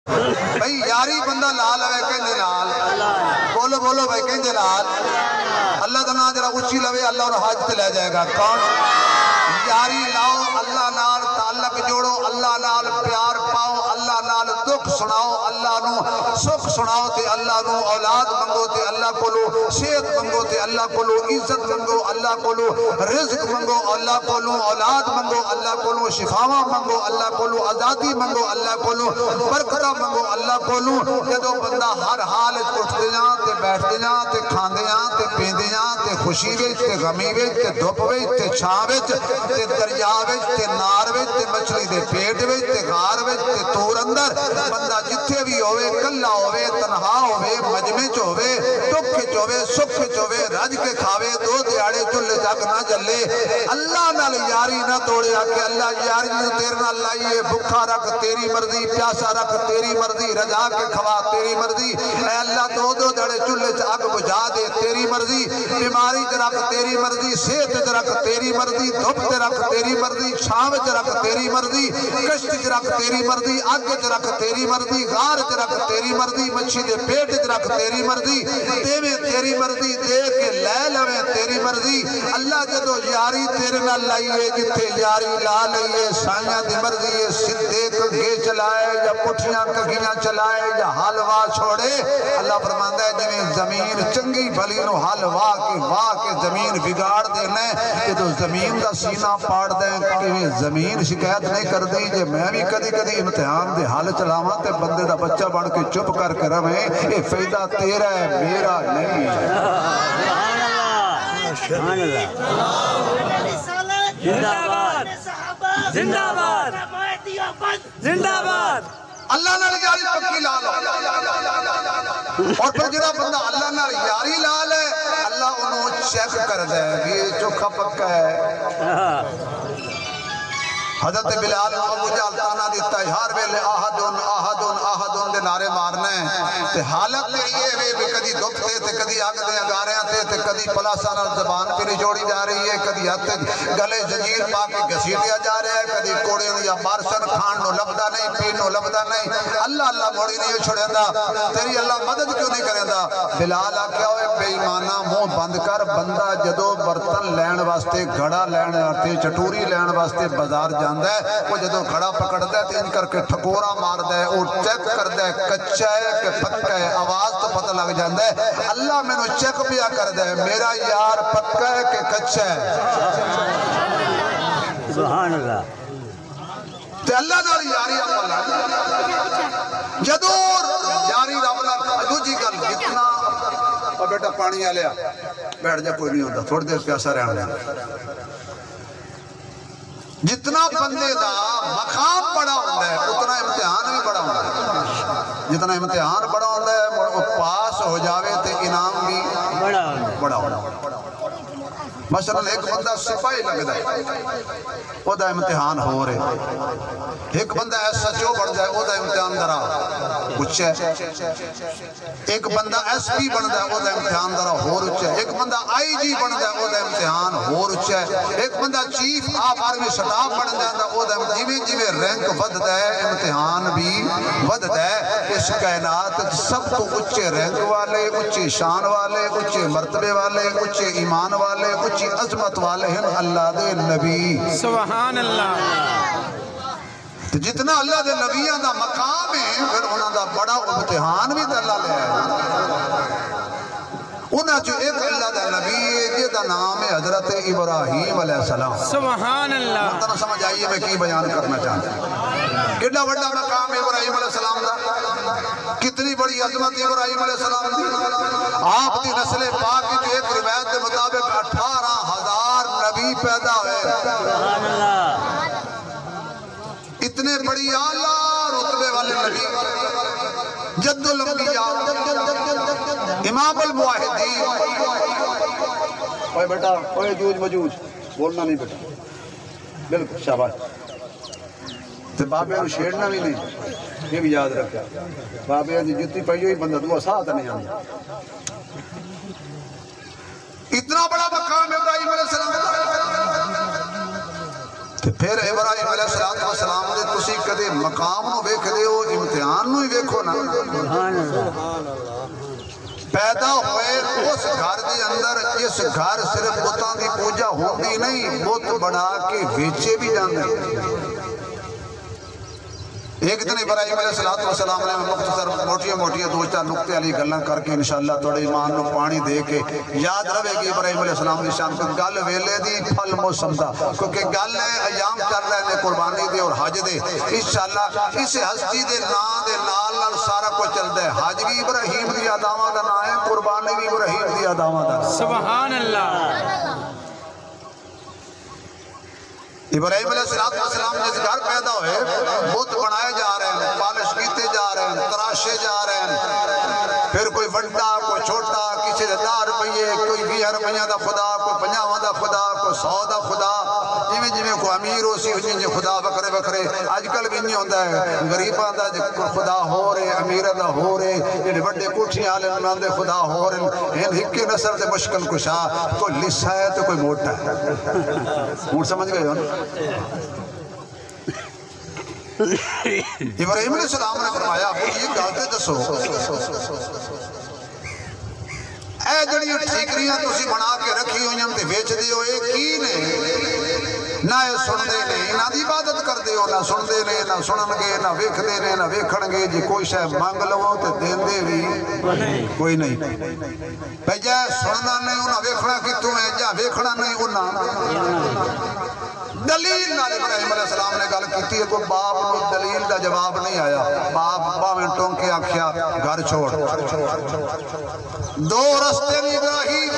بھئی یاری بندہ لال ہوئے کہیں نال بولو بولو بھائی کہیں نال اللہ تعالیٰ جرا اچھی لوے اللہ اور حج تے لے جائے گا کون یاری لاؤ اللہ نال تعلق جوڑو اللہ نال پیار پاؤ اللہ نال دکھ سناؤ اللہ نو سکھ سناؤ تے اللہ نو اولاد منگو تے اللہ کولو صحت منگو تے اللہ کولو عزت منگو اللہ کولو رزق منگو اللہ کولو اولاد منگو اللہ کولو شفاواں منگو اللہ کولو آزادی منگو اللہ کولو برکتہ منگو اللہ کولو جدو بندہ ہر حال اٹھ دیاں تے بیٹھ دیاں تے کھان دیاں تے پین دیاں تے خوشی ویچ تے غمی ویچ تے دھوپ ویچ تے چھاں ویچ تے دریا ویچ تے نار ویچ تے مچھلی دے پیٹ ویچ تے غار ویچ تے تور اندر بندہ جتھے بھی ہوئے کلہ ہوئے تنہا ہوئے مجمع چ ہوئے دکھ چ ہوئے سکھ چ ہوئے رج کے کھاوے دو دیاڑے چلے جگ نہ جلے اللہ نال یاری نہ توڑے کہ اللہ یاری نہ تیرے نال لائیے بھکھا رکھ تیری مرضی پیاسا رکھ تیری مرضی رجا کے کھوا تیری مرضی اے اللہ دو دو دیاڑے چلے چ اگ بجھا دے تیری مرضی بیماری چ رکھ تیری مرضی صحت چ رکھ تیری مرضی دھوپ چ رکھ تیری مرضی چھاں چ رکھ تیری مرضی کشت چ رکھ تیری مرضی اگ چ رکھ تیری مرضی غار چ رکھ تیری مرضی مچھی دے پیٹ چ رکھ تیری مرضی دیویں تیری مرضی دے کے لے لویں تیری مرضی اللہ جدو یاری تیرے نال لائیے جتھے یاری لا لئیے سائیاں دی مرضی سدھے کنگے چلائے یا پٹھیاں کگیاں چلائے یا حلوہ چھوڑے اللہ فرماندہ ہے جنہیں زمین چنگی بھلی نو حلوہ کی واہ کے زمین بگاڑ دینے کہ تو زمین دا سینہ پاڑ دیں کہ زمین شکایت نہیں کر دی جے میں بھی کدی کدی امتحان دے حال چلاواں تے بندے دا بچہ بن کے چپ کر کے رہے اے فائدہ تیرا ہے میرا نہیں سبحان اللہ زندہ باد زندہ باد زندہ باد اللہ نال یاری پکی لا لو اور پھر جڑا بندہ اللہ نال یاری لا لے اللہ انہوں چیک کر دے یہ چوکھا پکا ہے حضرت بلال ابو جہل تانا دیتا ہے ہر ویلے آہدن آہدن آہدن دے نعرے مارنے تے حالت یہ ہے کہ کدی دکھ تے کدی آگ دے اگاریاں تے کدی پلاسا نال زبان پہ جوڑی جا رہی ہے کدی ہاتھ گلے زنجیر پا کے گھسیٹیا جا رہا ہے کدی کوڑے یا مارشن کھان نو لبدا نہیں پین نو لبدا نہیں اللہ اللہ موڑی نہیں چھڑیندا تیری اللہ مدد کیوں نہیں کریندا بلال آکھیا ہوئے بے ایمانہ منہ بند کر بندہ جدو برتن لین واسطے گھڑا لین واسطے چٹوری لین واسطے بازار جا وہ جدو کھڑا پکڑ دے تو ان کر کے ٹھکورا مار دے اور چیک کر دے کچھا ہے کہ پکا ہے آواز تو پتہ لگ جاندے اللہ میں نو چیک پیا کر دے میرا یار پکا ہے کہ کچھا ہے سبحان اللہ تے اللہ نال یاری آپ اللہ جدو یاری رب نال دوجی گل جتنا اور بیٹا پانی آ لیا بیٹھ جا کوئی نہیں ہوتا تھوڑی دیر پیاسا رہنا جتنا بندے دا مقام بڑا ہوتا ہے اتنا امتحان بھی بڑا ہوتا ہے جتنا امتحان بڑا ہوتا ہے وہ پاس ہو جاوے تے انعام بھی بڑا ہوتا ہے مثلا ایک بندہ سپاہی لگ ہے وہ دا امتحان ہو رہے ایک بندہ ایسا جو بڑھ جائے وہ دا امتحان درا کچھ ہے ایک بندہ ایس پی بن جائے وہ دا امتحان درا ہو رچ ہے ایک بندہ آئی جی بن جائے وہ دا امتحان ہو رچ ہے ایک بندہ چیف آف آرمی سٹاف بن جائے وہ دا جیویں رینک ود دے امتحان بھی ود دے اس کائنات سب تو اچھے رینک والے اچھے شان والے اچھے مرتبے والے اچھے ایمان والے اچھی عظمت والے ہیں اللہ دے نبی سبحان اللہ جتنا اللہ دے نبیان دا مقام ہے پھر انہاں دا بڑا امتحان بھی اللہ لے آئے انہاں جو ایک اللہ دا نبی ہے جے دا نام ہے حضرت ابراہیم علیہ السلام سبحان اللہ منتنا سمجھ آئیے میں کی بیان کرنا چاہتا ہوں کتنا بڑا مقام ہے ابراہیم علیہ السلام دا کتنی بڑی عظمت ابراہیم علیہ السلام دی آپ دی نسل پاک کی ایک روایت کے مطابق 18,000 نبی پیدا ہوئے سبحان اللہ اتنے بڑی اعلیٰ رتبے والے نبی جد الانبیاء امام الموحدین اوے بیٹا اوے جوج مجوج بولنا نہیں بیٹا بالکل شاباش تے بابے نو چھیڑنا بھی نہیں یہ بھی یاد رکھا بابے دی جتی پئی ہوئی بندہ دعا ساتھ نہیں آندا اتنا بڑا مقام ابراہیم علیہ السلام کہ پھر ابراہیم علیہ السلام دے تسی کدے مقام نو ویکھ دے ہو امتحان نو ہی ویکھو نا پیدا ہوئے اس گھر دے اندر اس گھر صرف بتاں دی پوجا ہوندی نہیں بت بنا کے ویچے بھی جاندے ایک دن ابراہیم علیہ السلام نے مختصر موٹیاں دو چار نقطے علی گلاں کر کے انشاءاللہ تھوڑے ایمان نو پانی دے کے یاد رہے گی ابراہیم علیہ السلام دی شان کو گل ویلے دی پھل موسم دا کیونکہ گل ہے ایام چل رہے ہیں قربانی دے اور حج دے انشاءاللہ اس ہستی دے نال سارا کو چلتا ہے حج بھی ابراہیم دی اداواں دا نام ہے قربانی بھی ابراہیم دی اداواں دا سبحان اللہ ابراہیم علیہ السلام جس گھر پیدا ہوئے بت بنائے جا رہے ہیں پالش کیتے جا رہے ہیں تراشے جا رہے ہیں پھر کوئی وڈا کوئی چھوٹا کسی دے 10 روپیے کوئی 20 روپیہ دا خدا کوئی 50 دا خدا کوئی 100 دا خدا جویں کوئی امیر ہو سی جی خدا وکھرے وکھرے اج کل بھی نہیں ہوندا ہے غریباں دا خدا ہو رہے امیراں دا ہو رہے جڑے وڈے کوٹھیاں والے انہاں دے خدا ہو رہے ہیں ہکے نسل دے مشکل کشا کوئی لسا ہے تو کوئی موٹا ہے ہن سمجھ گئے ہو ابراہیم علیہ السلام نے فرمایا ابو یہ گل تے دسو اے جڑیاں ٹھیکریاں تسی بنا کے رکھی ہوئیں تے ویچ دے ہو اے کی نے نہ سن دے نے نہ دی عبادت کر دے ہو نہ سن دے نے نہ سنن گے نہ ویکھ دے نے نہ ویکھن گے جی کوئی شے مانگ لو تے دین دے بھی کوئی نہیں بھئی جے سننا نہیں انہاں ویکھنا کتوں ہے جے ویکھنا نہیں انہاں دلیل نال ابراہیم علیہ السلام نے گل کیتی ہے کوئی باپ کو دلیل دا جواب نہیں آیا باپ باویں ٹونکے آکھیا گھر چھوڑ دو رستے نہیں ابراہیم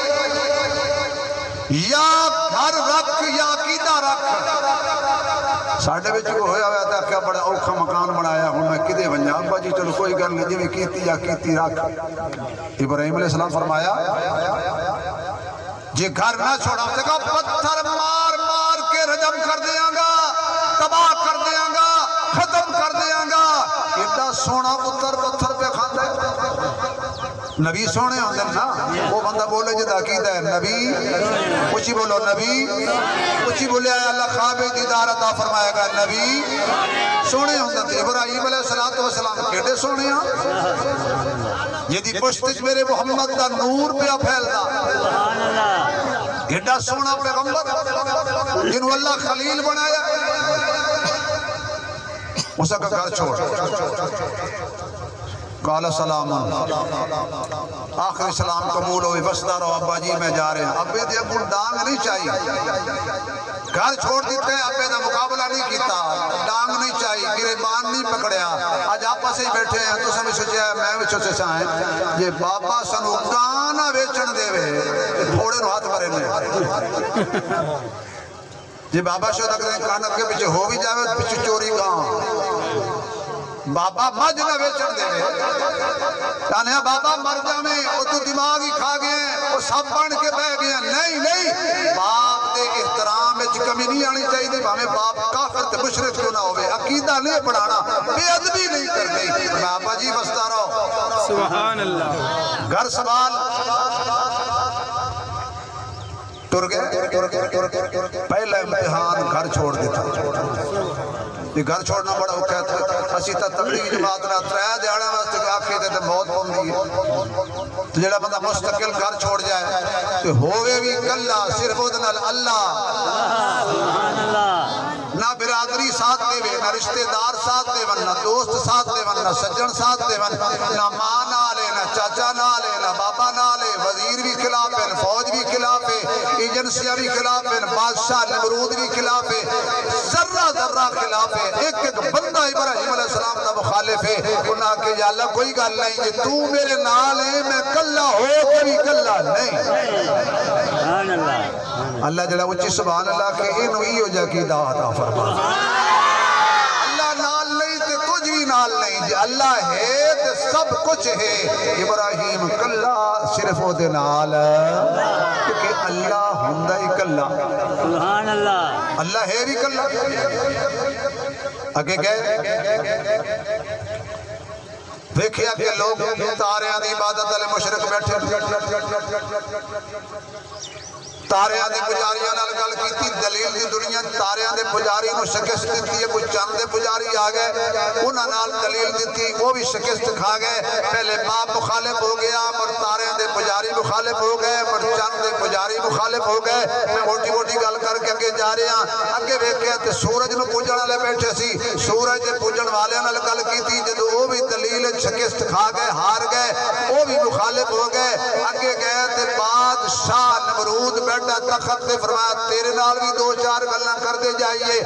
یا گھر رکھ یا عقیدہ رکھ ساڈے وچ کو ہویا ہوا تے کہ بڑا اوکھا مکان بنایا ہن میں کدے ونجا ابا جی چلو کوئی گل نہیں جویں کیتی یا کیتی رکھ ابراہیم علیہ السلام فرمایا جے گھر نہ چھوڑا تے کہا پتھر مار مار کے رجم کر دیاں گا تباہ کر دیاں گا ختم کر دیاں گا ایڈا سونا پتھر پتھر پہ کھاندا ہے نبی سونے ہوندے نا وہ بندہ بولے جدا عقیدہ ہے نبی کچھ بولو نبی کچھ بولے اللہ خواب دیدار عطا فرمائے گا نبی سونے ہوندے تھے ابراہیم علیہ السلام کیڑے سونے ہیں یہ دی پشت میرے محمد دا نور پہ پھیلدا ایڈا سونا پیغمبر جنہوں اللہ خلیل بنایا اسے کا گھر چھوڑ قال سلام آخری سلام قبول ہوئی بسدہ رہو ابا جی میں جا رہے ہیں ابے دے ابو ڈانگ نہیں چاہیے گھر چھوڑ دیتے ہیں ابے دا مقابلہ نہیں کیتا ڈانگ نہیں چاہیے گریبان نہیں پکڑیا آج آپا سے ہی بیٹھے ہیں تو سمجھ سوچے ہیں میں وچھو سے چاہیں یہ بابا سنو گانا بیچن دے وے تھوڑے نو ہاتھ بھرے نے جی بابا شو تک دیں کانک کے پیچھے ہو بھی جاوے پیچھے چوری گاں بابا مجھ نہ بیچن دے یعنی بابا مر جانے وہ تو دماغ ہی کھا گئے ہیں وہ سب بن کے بہ گئے ہیں نہیں باپ دے احترام اچھ کمی نہیں آنی چاہیے دے ہمیں باپ کافر تے مشرک کیوں نہ ہوئے عقیدہ نہیں پڑھانا بے ادبی نہیں کرنی بابا جی بستا رہو سبحان اللہ گھر سوال ٹر گئے پہلا امتحان گھر چھوڑ دیتا یہ گھر چھوڑنا بڑا ہو کہتا ہے اسی تا تبلیغ جماعت نہ ترائے دیاڑے واسطے کہ آخری تے موت ہوندی ہے تو جڑا بندہ مستقل گھر چھوڑ جائے تو ہوئے بھی کلہ صرف ادھنال اللہ نہ برادری ساتھ دے وے نہ رشتہ دار ساتھ دے ون نہ دوست ساتھ دے ون نہ سجن ساتھ دے ون نہ ماں نہ لے نہ چاچا نہ لے نہ بابا نہ لے وزیر بھی خلاف ہے فوج بھی خلاف ہے ایجنسیاں بھی خلاف ہے بادشاہ نمرود بھی خلاف ہے ذرہ ذرہ خلاف ہے ایک بندہ ابراہیم علیہ السلام کا مخالف ہے انہاں کہ یا اللہ کوئی گل نہیں یہ تو میرے نال ہے میں کلہ ہو کوئی کلہ نہیں اللہ جڑا اچھی سبحان اللہ کہ انہوں ہی ہو جا کی دعوت فرما اللہ نال نہیں تے کچھ بھی نال نہیں جی اللہ ہے تے سب کچھ ہے ابراہیم کلہ صرف وہ دے نال کیونکہ اللہ ہندہ ہی کلہ سبحان اللہ اللہ ہے بھی کلہ آگے گئے دیکھیا کہ لوگ تاریاں دی عبادت علی مشرق بیٹھے تاریاں دے پجاریاں نال گل کیتی دلیل دی دنیا تاریاں دے پجاری نو شکست دیتی ہے کوئی چند دے پجاری آ گئے انہاں نال دلیل دیتی وہ بھی شکست کھا گئے پہلے باپ مخالف ہو گیا پر تاریاں دے پجاری مخالف ہو گئے پر چند دے پجاری مخالف ہو گئے میں موٹی موٹی گل کر کے اگے جا رہے ہیں اگے ویکھیا تے سورج نو پوجن والے بیٹھے سی سورج دے پوجن والے نال گل کیتی جدوں وہ بھی دلیل شکست کھا گئے ہار گئے وہ بھی مخالف ہو گئے اگے گئے تے بادشاہ نمرود بیٹھا تخت تے فرمایا تیرے نال بھی دو چار گلاں کر دے جائیے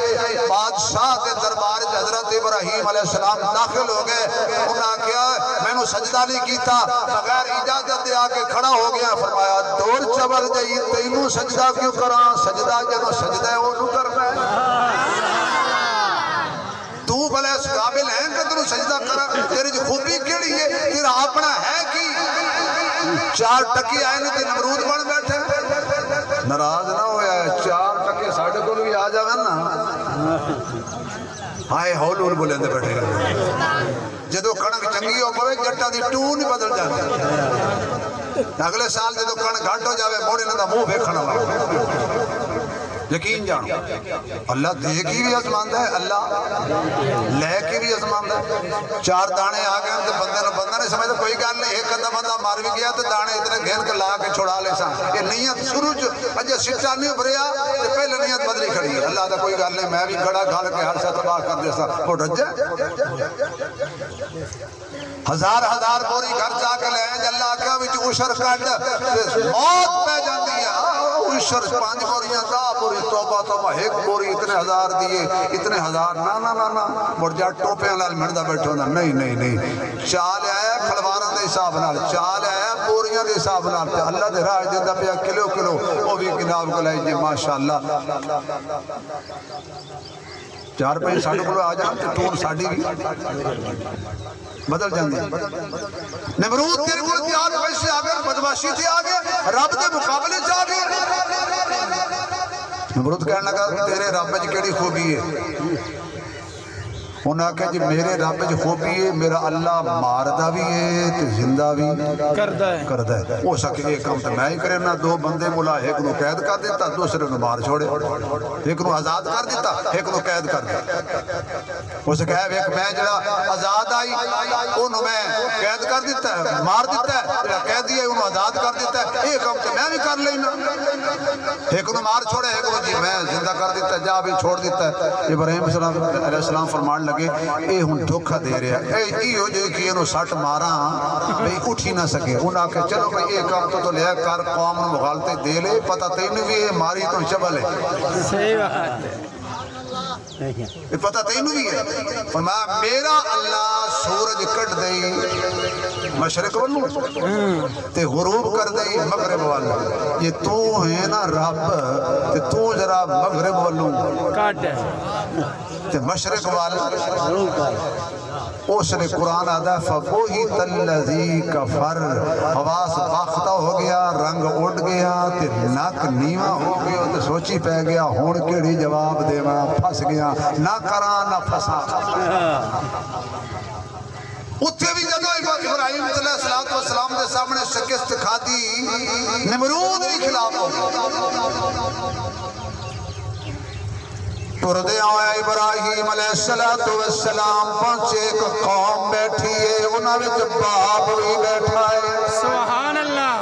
بادشاہ دے دربار وچ حضرت ابراہیم علیہ السلام داخل ہو گئے انہاں کہا میں نو سجدہ نہیں کیتا بغیر اجازت دے آ کے کھڑا ہو گیا فرمایا دور چبل جئی تینوں سجدہ کیوں کراں سجدہ جنوں سجدہ ہے اونوں کرنا ہے تو بھلے اس قابل ہے کہ تینوں سجدہ کرا تیرے جو خوبی کیڑی ہے تیرا اپنا ہے کی چار ٹکی آئے نے تے نمرود بن بیٹھے ناراض نہ ہویا ہے چار ٹکے ساڑھے کو بھی آ جاویں نا آئے ہول ہول بولے اندے بیٹھے جدو کھڑک چنگی ہو پوے جٹا دی ٹون ہی بدل جاتے اگلے سال جدو کھڑک گھٹ ہو جاوے موڑے نہ دا منہ ویکھنا لگا یقین جانو اللہ دے کی بھی ازماندہ ہے اللہ لے کی بھی ازماندہ ہے چار دانے آ گئے تو بندہ نے سمجھتا کوئی گال نہیں ایک ادھا بندہ مار بھی گیا تو دانے اتنے گھین کے لا کے چھوڑا لے سا یہ نیت سروج اجھے سٹا نہیں ابھریا تو پہلے نیت بدلی کھڑی ہے اللہ دا کوئی گال نہیں میں بھی کھڑا گھال کے ہر سا تباہ کر دے سا وہ رجے ہزار ہزار بوری گھر جا کے لے ہیں اللہ کیا بھی عشر کٹ موت پہ جاندی ہے عشر 5 بوریاں 10 بوری توبہ توبہ ایک بوری اتنے ہزار دیے اتنے ہزار نا مڑ جا ٹوپیاں لال مردہ بیٹھے ہونا نہیں چال آیا کھلواروں دے حساب نال چال آیا بوریاں دے حساب نال اللہ دے راج دیندہ پیا کلو وہ بھی کناب کو لائے جی ماشاءاللہ 4 پیسے ساڑھے کو آ جائیں تو ٹون ساڑھی بھی بدل جاندی نمرود تیرے کو 4 پیسے آگئے بدماشی تھے آگئے رب دے مقابلے جا گئے نمرود کہنے لگا تیرے رب میں کیڑی خوبی ہے انہاں کہا جی میرے رب جو خوبی ہے میرا اللہ ماردہ بھی ہے تو زندہ بھی کردہ ہے وہ سکے ایک کام تو میں ہی کرے نہ 2 بندے ملا ایک نو قید کر دیتا دوسرے نو مار چھوڑے ایک نو آزاد کر دیتا ایک نو قید کر دیتا وہ سکے ایک میں جڑا آزاد آئی انہوں میں قید کر دیتا ہے مار دیتا ہے جڑا قید دیا ہے انہوں آزاد کر دیتا ہے ایک کام تو میں بھی کر لینا ایک نو مار چھوڑے ایک نو جی میں زندہ کر دیتا ہے جا بھی چھوڑ دیتا ہے ابراہیم علیہ السلام فرمان لگے اے ہن دھوکہ دے رہا ہے اے ہو جو کہ انہوں سٹ مارا بھئی اٹھ ہی نہ سکے انہاں کہ چلو بھئی ایک کام تو لے کر قوم مغالتے دے لے پتہ تینوں بھی ہے ماری تو شبل ہے صحیح بات ہے پتہ تینوں بھی ہے فرمایا میرا اللہ سورج کٹ دئی مشرق والوں تے غروب کر دئی مغرب والوں یہ تو ہے نا رب تے تو ذرا مغرب والوں کٹ تے مشرق والوں اس نے قرآن آدھا فَبُوْهِتَ الَّذِي كَفَرْ حواس باختہ ہو گیا رنگ اڑ گیا تے ناک نیمہ ہو گیا تے سوچی پہ گیا ہون کیڑی جواب دے میں پھس گیا نہ کران نہ پھسا اتھے بھی جدو ابراہیم علیہ السلام دے سامنے شکست کھاتی نمرود نہیں خلاف ہو ٹردے آیا ابراہیم علیہ السلام پہنچے ایک قوم بیٹھی ہے انہاں وچ باپ بھی بیٹھا ہے سبحان اللہ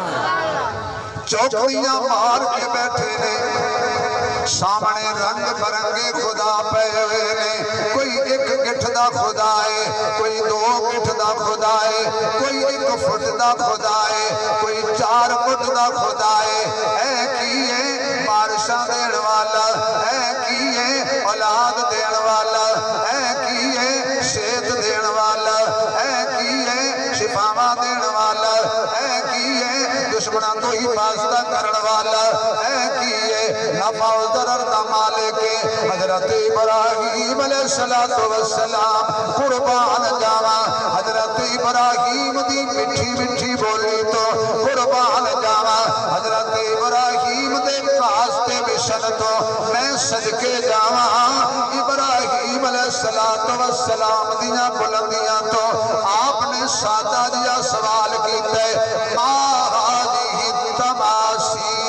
چوکڑیاں مار کے بیٹھے نے سامنے رنگ برنگے خدا پہ ہوئے نے کوئی 1 گٹھ دا خدا ہے کوئی 2 گٹھ دا خدا ہے کوئی 1 فٹ دا خدا ہے کوئی 4 فٹ دا خدا ہے اے کی ہے بارشاں دین والا اے کی ہے اولاد دین والا اے کی ہے صحت دین والا اے کی ہے شفاواں دین والا اے کی ہے دشمناں تو حفاظت کرن والا اے کی ہے نفع و ضرر دا مالک حضرت ابراہیم علیہ السلام قربان جاواں حضرت ابراہیم دی مٹھی مٹھی بولی تو قربان جاواں حضرت ابراہیم دے کاستے مشن تو میں صدقے جاواں ابراہیم علیہ السلام دیاں بلندیاں تو آپ نے سادہ دیا سوال کیتا ہے ما هذه التماثيل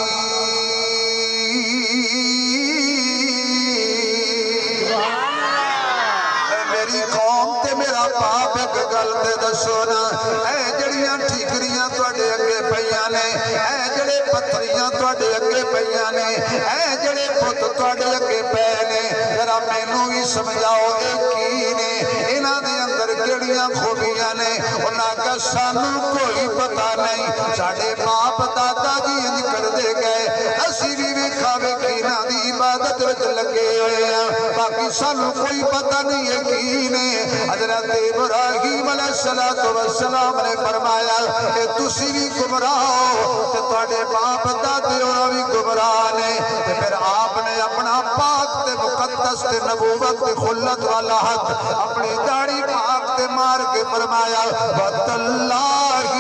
تے دسو نا اے جڑیاں ٹھیکریاں تواڈے اگے پیاں نے اے جڑے پتھریاں تواڈے اگے پیاں نے اے جڑے بت تواڈے اگے پے نے ذرا مینوں بھی سمجھاؤ اے کی نے انہاں دے اندر کیڑیاں خوبیاں نے انہاں کا سانوں کوئی پتہ نہیں ساڈے باپ دادا جی انج کردے گئے اسی بھی ویکھا ویکھی انہاں دی عبادت وچ لگے ہوئے ہیں باقی سانوں کوئی پتہ نہیں ہے کی نے حضرت ابراہیم علیہ السلام نے فرمایا کہ تسی بھی گمراہ ہو تے تواڈے باپ دادے انہاں بھی گمراہ نے تے پھر آپ نے اپنا پاک تے مقدس تے نبوت تے خلت والا ہاتھ اپنی داڑھی پاک تے مار کے فرمایا وَتَاللَّهِ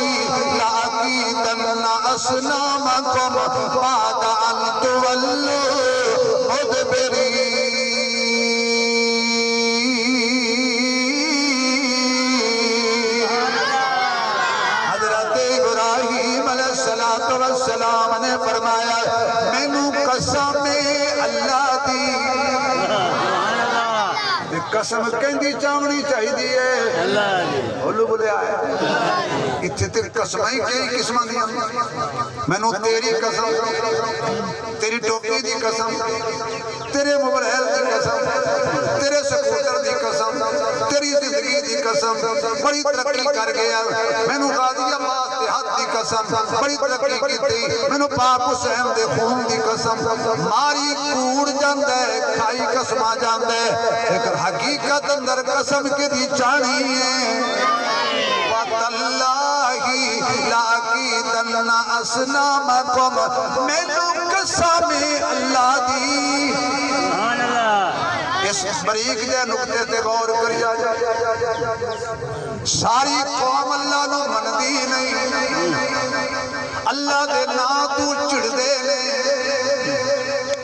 لَأَكِيدَنَّ أَصْنَامَكُمْ بَعْدَ أَن تُوَلُّوا مُدْبِرِينَ السلام نے فرمایا مینوں قسم اللہ دی قسم کہندی چاونی چاہیے بولو بولے آیا اتھے تے قسمیں کئی قسماں دیاں مینوں تیری قسم تیری ٹوپی دی قسم تیرے موبائل دی قسم تیرے سکوٹر دی قسم تیری زندگی دی قسم بڑی ترقی کر گیا مینوں غازی عباس دے ہاتھ دی قسم بڑی ترقی کیتی مینوں پاک حسین دے خون دی قسم ماری کوڑ جاندا ہے کھائی قسماں جاندا ہے لیکن حقیقت اندر قسم کی دی چاہنی ہے وَتَاللَّهِ لَأَكِيدَنَّ أَصْنَامَكُمْ مینوں قسم اللہ دی اس بریک جے نقطے تے غور کریا جائے ساری قوم اللہ نو مندی نہیں اللہ دے نا تو چڑھ دے نے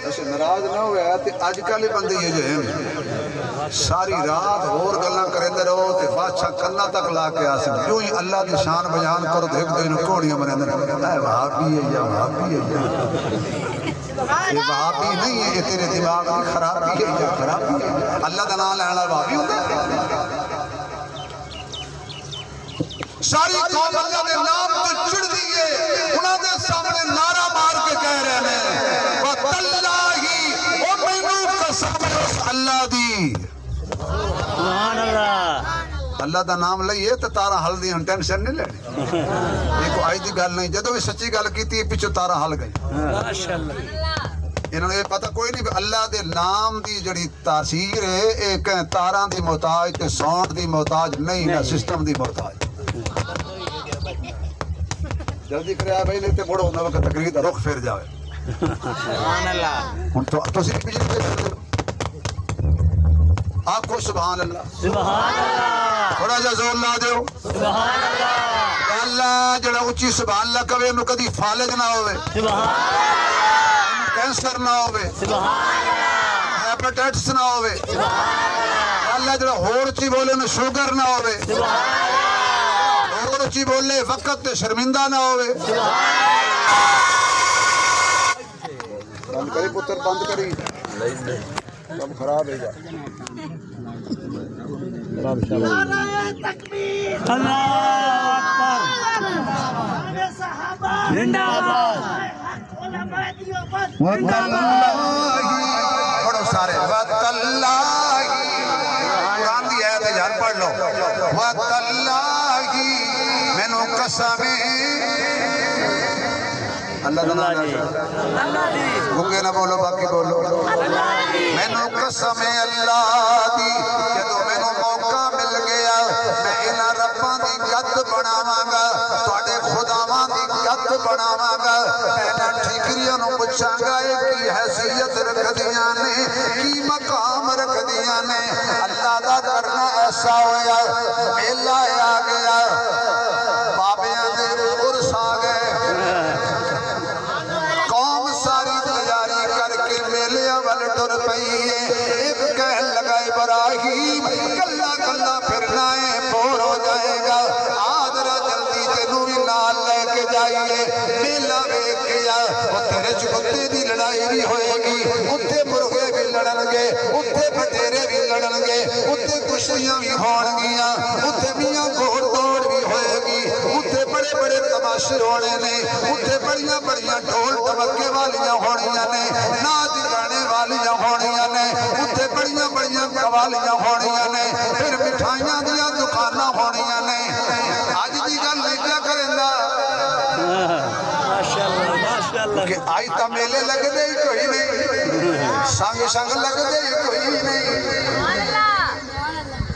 اسے نراض نہ ہویا تے آج کل بندے یہ جو ہیں ساری رات اور گلنا کرندے رہو تے بادشاہ کنہ تک لا کے آسن کیوں ہی اللہ دی شان بیان کرو دیکھ دو انہوں کوڑیاں مرندے اے وہابی ہے یا وہابی ہے یہ وہابی نہیں ہے یہ تیرے دماغ کی خرابی ہے یا خرابی ہے اللہ دا نام لینا وہابی ہوتا ہے ساری قوم اللہ دے نام تو چڑھ دیئے انہاں دے سامنے نعرہ مار کے کہہ رہے ہیں وَتَاللَّهِ او مینوں قسم اللہ دی سبحان اللہ اللہ دا نام لئیے تو تارا حل دی ہم ٹینشن نہیں لے یہ کوئی آئی دی گل نہیں جدو بھی سچی گل کی تھی پیچھو تارا حل گئی ماشاءاللہ انہوں نے پتہ کوئی نہیں اللہ دے نام دی جڑی تاثیر ہے ایک تاراں دی محتاج تے سونٹ دی محتاج نہیں نہ سسٹم دی محتاج جلدی کریا بھائی نہیں تے بڑھو ہونا وقت تقریر دا رخ پھر جاوے سبحان اللہ تو سی پیچھے آنکھو سبحان اللہ سبحان اللہ تھوڑا جا زور لا دیو سبحان اللہ اللہ جڑا اچھی سبحان اللہ کبھی انہوں کدی فالج نہ ہوئے سبحان اللہ کینسر نہ ہوئے سبحان اللہ ہیپیٹائٹس نہ ہوئے اللہ جڑا ہور چی بولے انہوں شوگر نہ ہوئے ہور چی بولے وقت تے شرمندہ نہ ہوئے بند کری پتر بند کری سب خراب ہے جا اللہ اکبر زندہ آباد پڑھو سارے وَتَاللَّهِ قرآن دی آیت ہے جان پڑھ لو وَتَاللَّهِ مینوں قسم اللہ کا نام گنگے نہ بولو باقی بولو مینوں قسم اللہ دی جدو مینوں موقع مل گیا میں انہاں رباں دی گد بناواں گا تواڈے خداواں دی گد بناواں گا میں انہاں ٹھیکریاں نوں پوچھاں گا کی حیثیت رکھدیاں نے کی مقام رکھدیاں نے اللہ دا کرنا ایسا ہویا میلہ آ گیا بابیاں دے عرس آ گئے ٹر پئیے ایک کہن لگا ابراہیم کلا کلا پھرنا ہے بور ہو جائے گا آدھرا جلدی تینوں بھی نال لے کے جائیے میلہ ویکھ گیا اتھے چکتے دی لڑائی بھی ہوئے گی اتھے مرغے بھی لڑن گے اتھے بٹیرے بھی لڑن گے اتھے کشتیاں بھی ہون گیاں اتھے میاں گھوڑ منتشر ہونے نے اتھے بڑیاں بڑیاں ڈھول ڈمکے والیاں ہونیاں نے ناچ گانے والیاں ہونیاں نے اتھے بڑیاں بڑیاں قوالیاں ہونیاں نے پھر مٹھائیاں دیا دکانہ ہونیاں نے آج دی گل نہیں کیا کرندہ کہ آئی تا میلے لگ دے ہی کوئی نہیں سانگ سانگ لگ دے ہی کوئی نہیں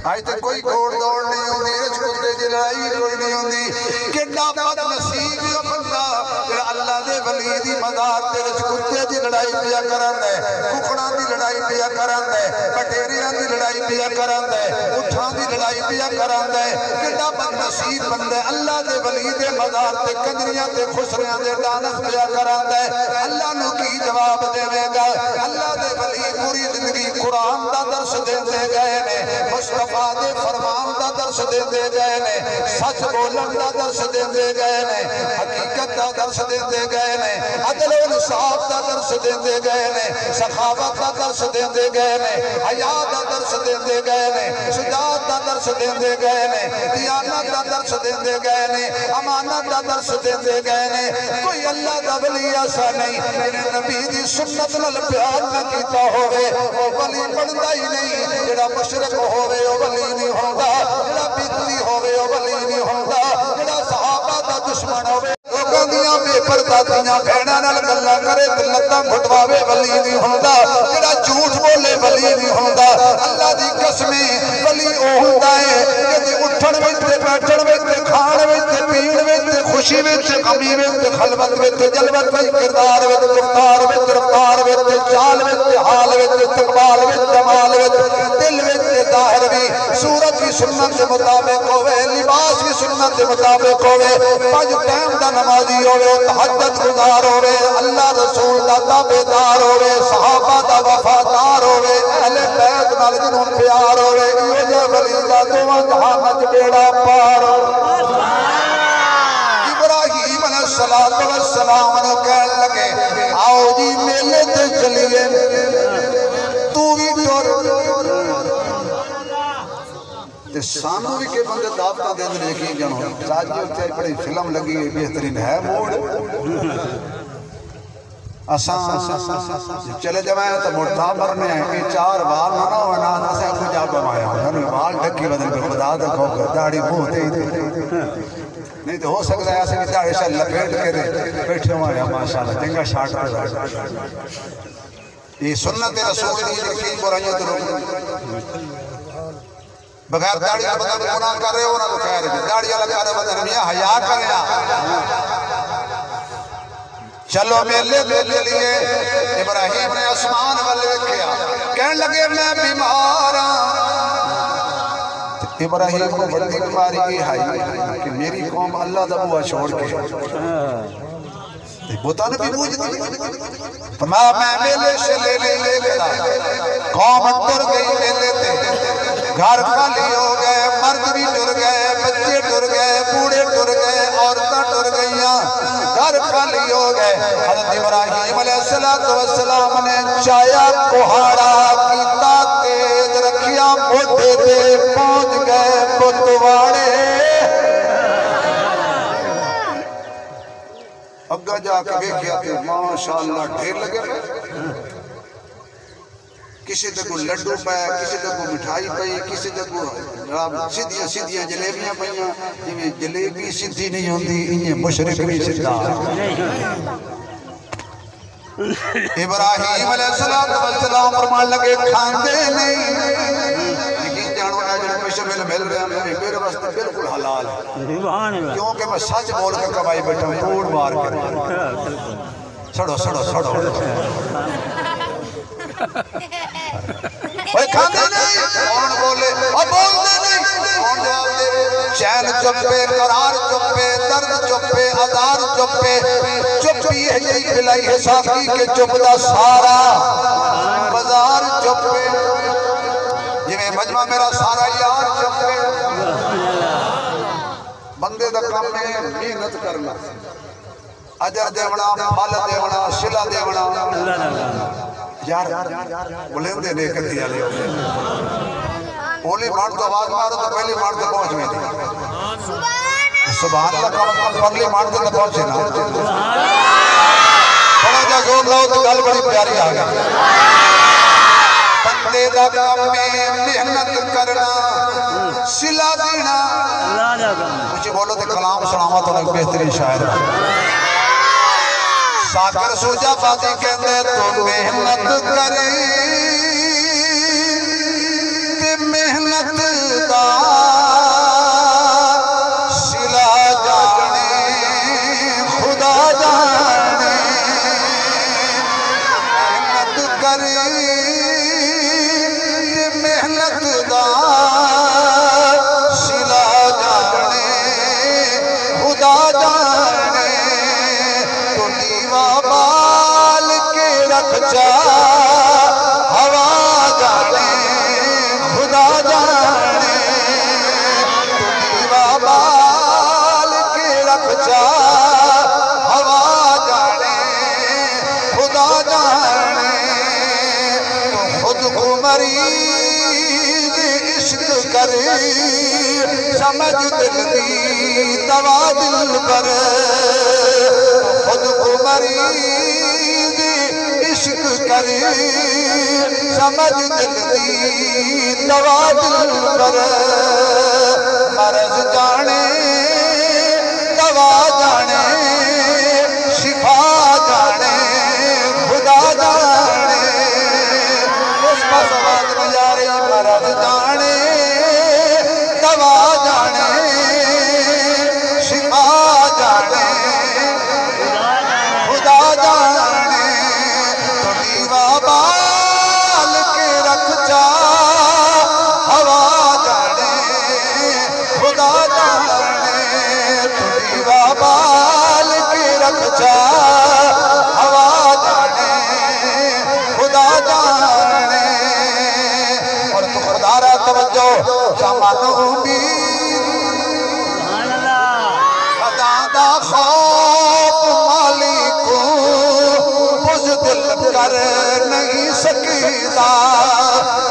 آئی تے کوئی گھوڑ دوڑ نہیں ہوندی رچ کتے دی لڑائی کوئی نہیں ہوندی کڈا بد نصیب ہے بندہ جڑا اللہ دے ولی دی مزار تے رچ کتے دی لڑائی پیا کرن دے ککڑاں دی لڑائی پیا کرن دے بٹیریاں دی لڑائی پیا کرن دے اٹھاں دی لڑائی پیا کرن دے کڈا بد نصیب بندے اللہ دے ولی دے مزار تے کنجریاں تے خسریاں دے ڈانس پیا کرن دے اللہ نو کی جواب دے گا اللہ دے ولی پوری زندگی قرآن دا درس دے گئے نے مصطفیٰ دے فرمان دا درس دے گئے نے سچ بولن دا درس دے گئے نے حقیقت دا درس دے گئے نے عدل و انصاف دا درس دے گئے نے سخاوت دا درس دے گئے نے حیا دا درس دے گئے نے شجاعت دا درس دے گئے نے دیانت دا درس دے گئے نے امانت دا درس دے گئے نے کوئی اللہ دا ولی ایسا نہیں جنہیں نبی دی سنت نال پیار نہ کیتا ہوئے وہ ولی بنتا ہی نہیں جڑا مشرک ہوئے وہ ولی نہیں ہوگا جڑا بدعتی ہوئے وہ ولی نہیں ہوگا جڑا صحابہ دا دشمن ہوئے لوگاں دیاں بے پردہ دیاں بھیناں نال گلاں کرے تے لتاں گھٹواوے ولی نہیں ہوندا جڑا جھوٹ بولے ولی نہیں ہوندا اللہ دی قسمیں ولی او ہوندا ہے کہ اٹھن وچ تے بیٹھن وچ تے کھان وچ تے پین وچ تے خوشی وچ تے غمی وچ تے خلوت وچ تے جلوت وچ کردار وچ گفتار وچ رفتار وچ تے چال وچ تے حال وچ استقبال وچ جمال وچ دل وچ تے ظاہر وی صورت کی سنت کے مطابق ہوئے لباس کی سنت کے مطابق ہوئے پنج ٹائم دا نمازی ہوئے تہجد گزار ہوئے اللہ رسول دا تابعدار ہوئے صحابہ دا وفادار ہوئے اہل بیت نال جنوں پیار ہوئے یہ جو ولی دا دوواں جہاں وچ بیڑا پار ابراہیم علیہ السلام نے کہنے لگے آؤ جی میلے تے چلیے تو بھی ٹر تے سانو بھی کہ بندے دعوتاں دے اندر یقین جان ہو آج بھی اتنے بڑی فلم لگی ہے بہترین ہے موڑ آسان چلے جوائیں تو مرتا مرنے ہیں کہ چار وال نہ ہونا اسے کچھ آپ بمایا ہوں وال ڈھکی بدل پہ خدا دکھو کر داڑھی بہت دے نہیں تو ہو سکتا ہے ایسے کہ داڑھی سے لپیٹ کے دے بیٹھے ہوئے ہیں ماشاءاللہ جنگا شاٹ کر رہا یہ سنت رسول دی یقین برائیوں تو روک بغیر داڑھی کا بدل گناہ کر رہے ہو نہ تو خیر ہے داڑھی لگا رہے بدل میاں حیا کریا چلو میلے لے لیے ابراہیم نے آسمان والے کیا کہنے لگے میں بیمار ابراہیم کو بڑی بیماری کی ہے کہ میری قوم اللہ دا بوا چھوڑ کے بوتا نے بھی بوجھ دی فرمایا میں میلے سے لے گیا قوم ٹر گئی میلے تے گھر خالی ہو گئے مرد بھی ٹر گئے بچے ٹر گئے بوڑھے ٹر گئے عورتیں ٹر گئیاں گھر خالی ہو گئے حضرت ابراہیم علیہ السلام نے چایا کوہاڑا کیتا تیز رکھیا موٹے تے پہنچ گئے بتواڑے اگا جا کے دیکھیا تے ماشاءاللہ ڈھیر لگے کسی تے کو لڈو پایا کسی تے کو مٹھائی پائی کسی تے کو سیدھیاں جلیبیاں پائیاں جویں جلیبی سیدھی نہیں ہوندی انہیں مشرک بھی سیدھا ابراہیم علیہ السلام فرمان لگے کھاندے نہیں یقین جانو ہے جو پیشے مل رہے ہیں میرے واسطے بالکل حلال ہے کیونکہ میں سچ بول کے کبائی بیٹھا ہوں کوڑ مار کے سڑو اوہ کھاندے نہیں کون بولے اب بولنے نہیں کون جواب دے چین چپے قرار چپے درد چپے عذار چپے چپی ہے یہی بلائی ہے ساقی کے چپ دا سارا بازار چپے جویں مجمع میرا سارا یار چپے بندے دا کام میں محنت کرنا اجر دیونا پھل دیونا شلہ دیونا یار بلندے نے کتی آلے اولی مارد تو آواز مارو تو پہلی مارد تو پہنچ میں دی سبحان اللہ کم از کم پرلی مانتے تو پہنچے نا تھوڑا جا زور لاؤ تو گل بڑی پیاری آ گئی بندے دا کام میں محنت کرنا سلا دینا مجھے بولو تے کلام سناما تو ایک بہترین شاعر ساکر سوجا باتیں کہندے تو محنت کرے تے محنت دا سلا جانے خدا جانے محنت کرے تے محنت دا سلا جانے خدا جانے تو دیوا بال کے رکھ جا ہوا جانے خدا جانے تو دیوا بال کے رکھ جا ہوا جانے خدا جانے تو خود کو مریض عشق کرے سمجھ دل دی دوا دل پر خود کو مریض عشق کرے سمجھ دل دی دوا دل پر مرض جانے دوا جانے شفا جانے خدا جانے اس کا سواد نظارے مرض جانے دوا جانے شفا جانے خدا جانے تو دیوا بال کے رکھ جا ہوا جانے خدا جانے تو دیوا بال کے رکھ جا ہوا جانے خدا جانے اور تو خدارہ توجہ زمان امید خدا دا خوف مالکوں بزدل کر نہیں سکتا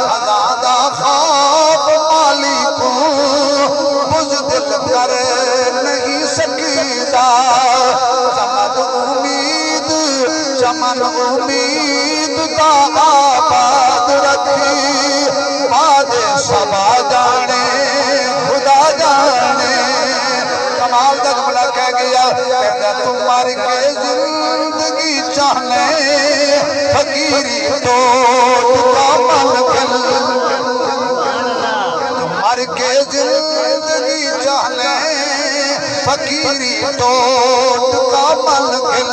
خدا دا خوف مالکوں بزدل کر نہیں سکتا چمن امید کا آباد رکھی باد سبا جانے خدا جانے کمال دا جملہ کہہ گیا کہتا تمہار کے زندگی چاہنے فقیری توٹ کا منقل تمہار کے زندگی چاہنے فقیری توٹ کا منقل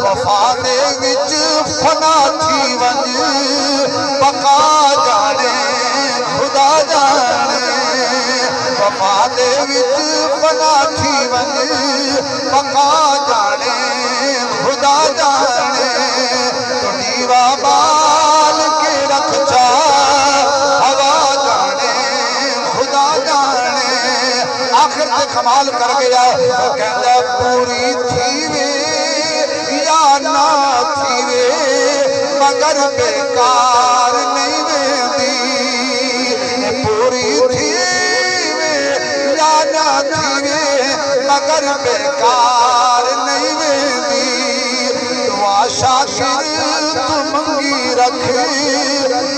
وفا دے وچ فنا تھی ونج بقا جانے خدا جانے وفا دے وچ فنا تھی ونج بقا جانے خدا جانے تو دیوا بال کے رکھ جا ہوا جانے خدا جانے آخر تے کمال کر گیا تو کہتا پوری تھی وے یا نہ تھی وے مگر بیکار نہیں ویندی پوری تھی وے یا نہ تھی وے مگر بیکار نہیں ویندی دعا شاکر تو منگی رکھ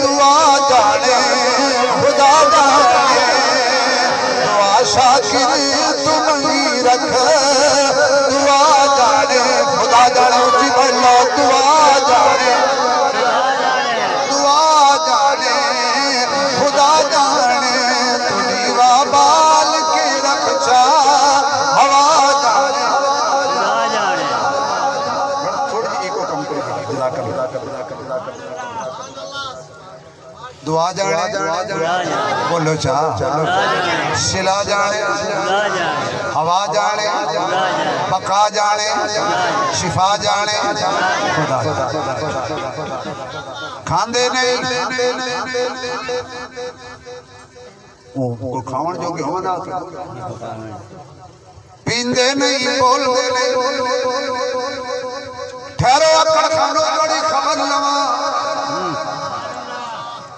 دعا جانے خدا جانے دعا شاکر تو منگی رکھ دعا جانے خدا جانے اچھی بڑھ لو دعا جانے خدا جانے تو دیوا بال کے رکھ جا ہوا جانے تھوڑی ایک کو کم کریں دعا جانے بولو چاہ سلا جانے ہوا جانے بقا جانے شفا جانے خدا کھاندے نہیں کوئی کھاون جو کہ ہونا پیندے نہیں بولدے نہیں ٹھہرو اکڑ کھانو بڑی خبر لواں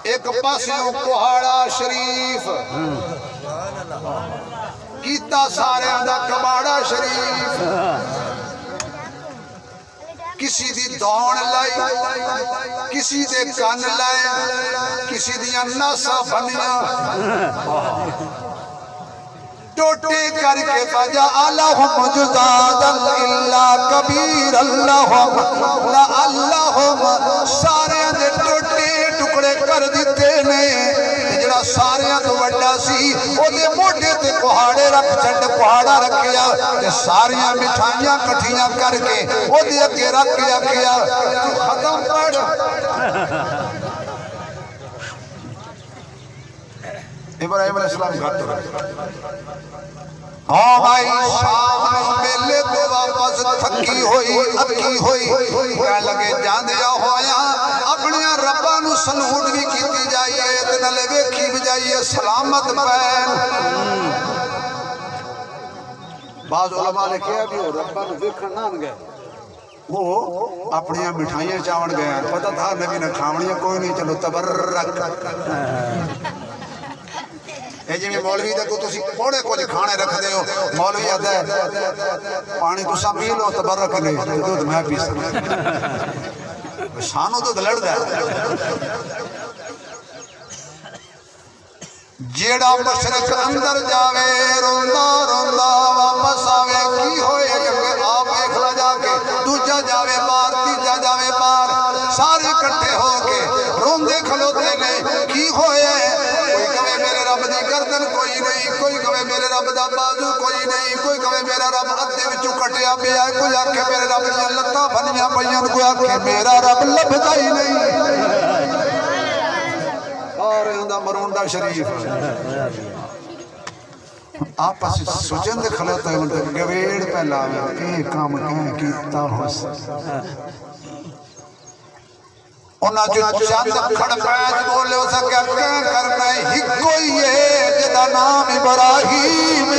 ایک پاسوں پہاڑا شریف کیتا سارے دا کباڑا شریف کسی دی دوڑ لائی کسی دے کان لائے کسی دیاں ناسا بنیاں ٹوٹے کر کے بجا اللہم جزادا اللہ کبیر اللہم سارے دے ٹوٹے ٹکڑے کر دیتے نے جڑا سارے تو وڈا سی او دے موڈے تے پہاڑے رکھ چنڈ پہاڑا رکھیا تے ساریاں مٹھائیاں کٹھیاں کر کے او دے اگے رکھیا کیا تو ختم پڑھ ابراہیم علیہ السلام گھٹ رہے ہاں بھائی شام میلے تو واپس تھکی ہوئی اکی ہوئی کہنے لگے جان دیا ہویا اپنے ربا نو سلوٹ بھی کیتی جائیے نلے ویکھی بھی جائیے سلامت پین بعض علماء نے کیا کہ ربا نو ویکھن نہ گئے وہ اپنی مٹھائیاں چاون گئے پتہ تھا نبی نے کھاونیاں کوئی نہیں چلو تبرک اے جی میں مولوی دے کو تسی کوڑے کچھ کھانے رکھ دے ہو مولوی آتا ہے پانی تو سا پی لو تبرک نہیں دودھ میں پی سکتا سانو تو دلڑ دے جیڑا مشرق اندر جاوے روندہ روندہ واپس آوے کی ہوئے کہ آپ ایکلا جا کے دوجہ جاوے بار تیجہ جاوے بار سارے کٹھے ہو کے روندے کھلوتے نے کی ہوئے کوئی کہے میرے رب دی گردن کوئی نہیں کوئی کہے میرے رب دا بازو کوئی نہیں کوئی کہے میرا رب ادھے وچوں کٹیا پیا کوئی آکھے میرے رب دی لتاں بھنیاں پیاں کوئی آکھے میرا رب لبھدا ہی نہیں اور ہندا مرونڈا شریف آپس سجن دے کھلوتا ہے گویڑ پہلا اے کام کہیں کیتا ہو انہاں جو چاند کھڑ پیج بولے اسا کیا کرنا ہے ہی کوئی ہے جدا نام ابراہیم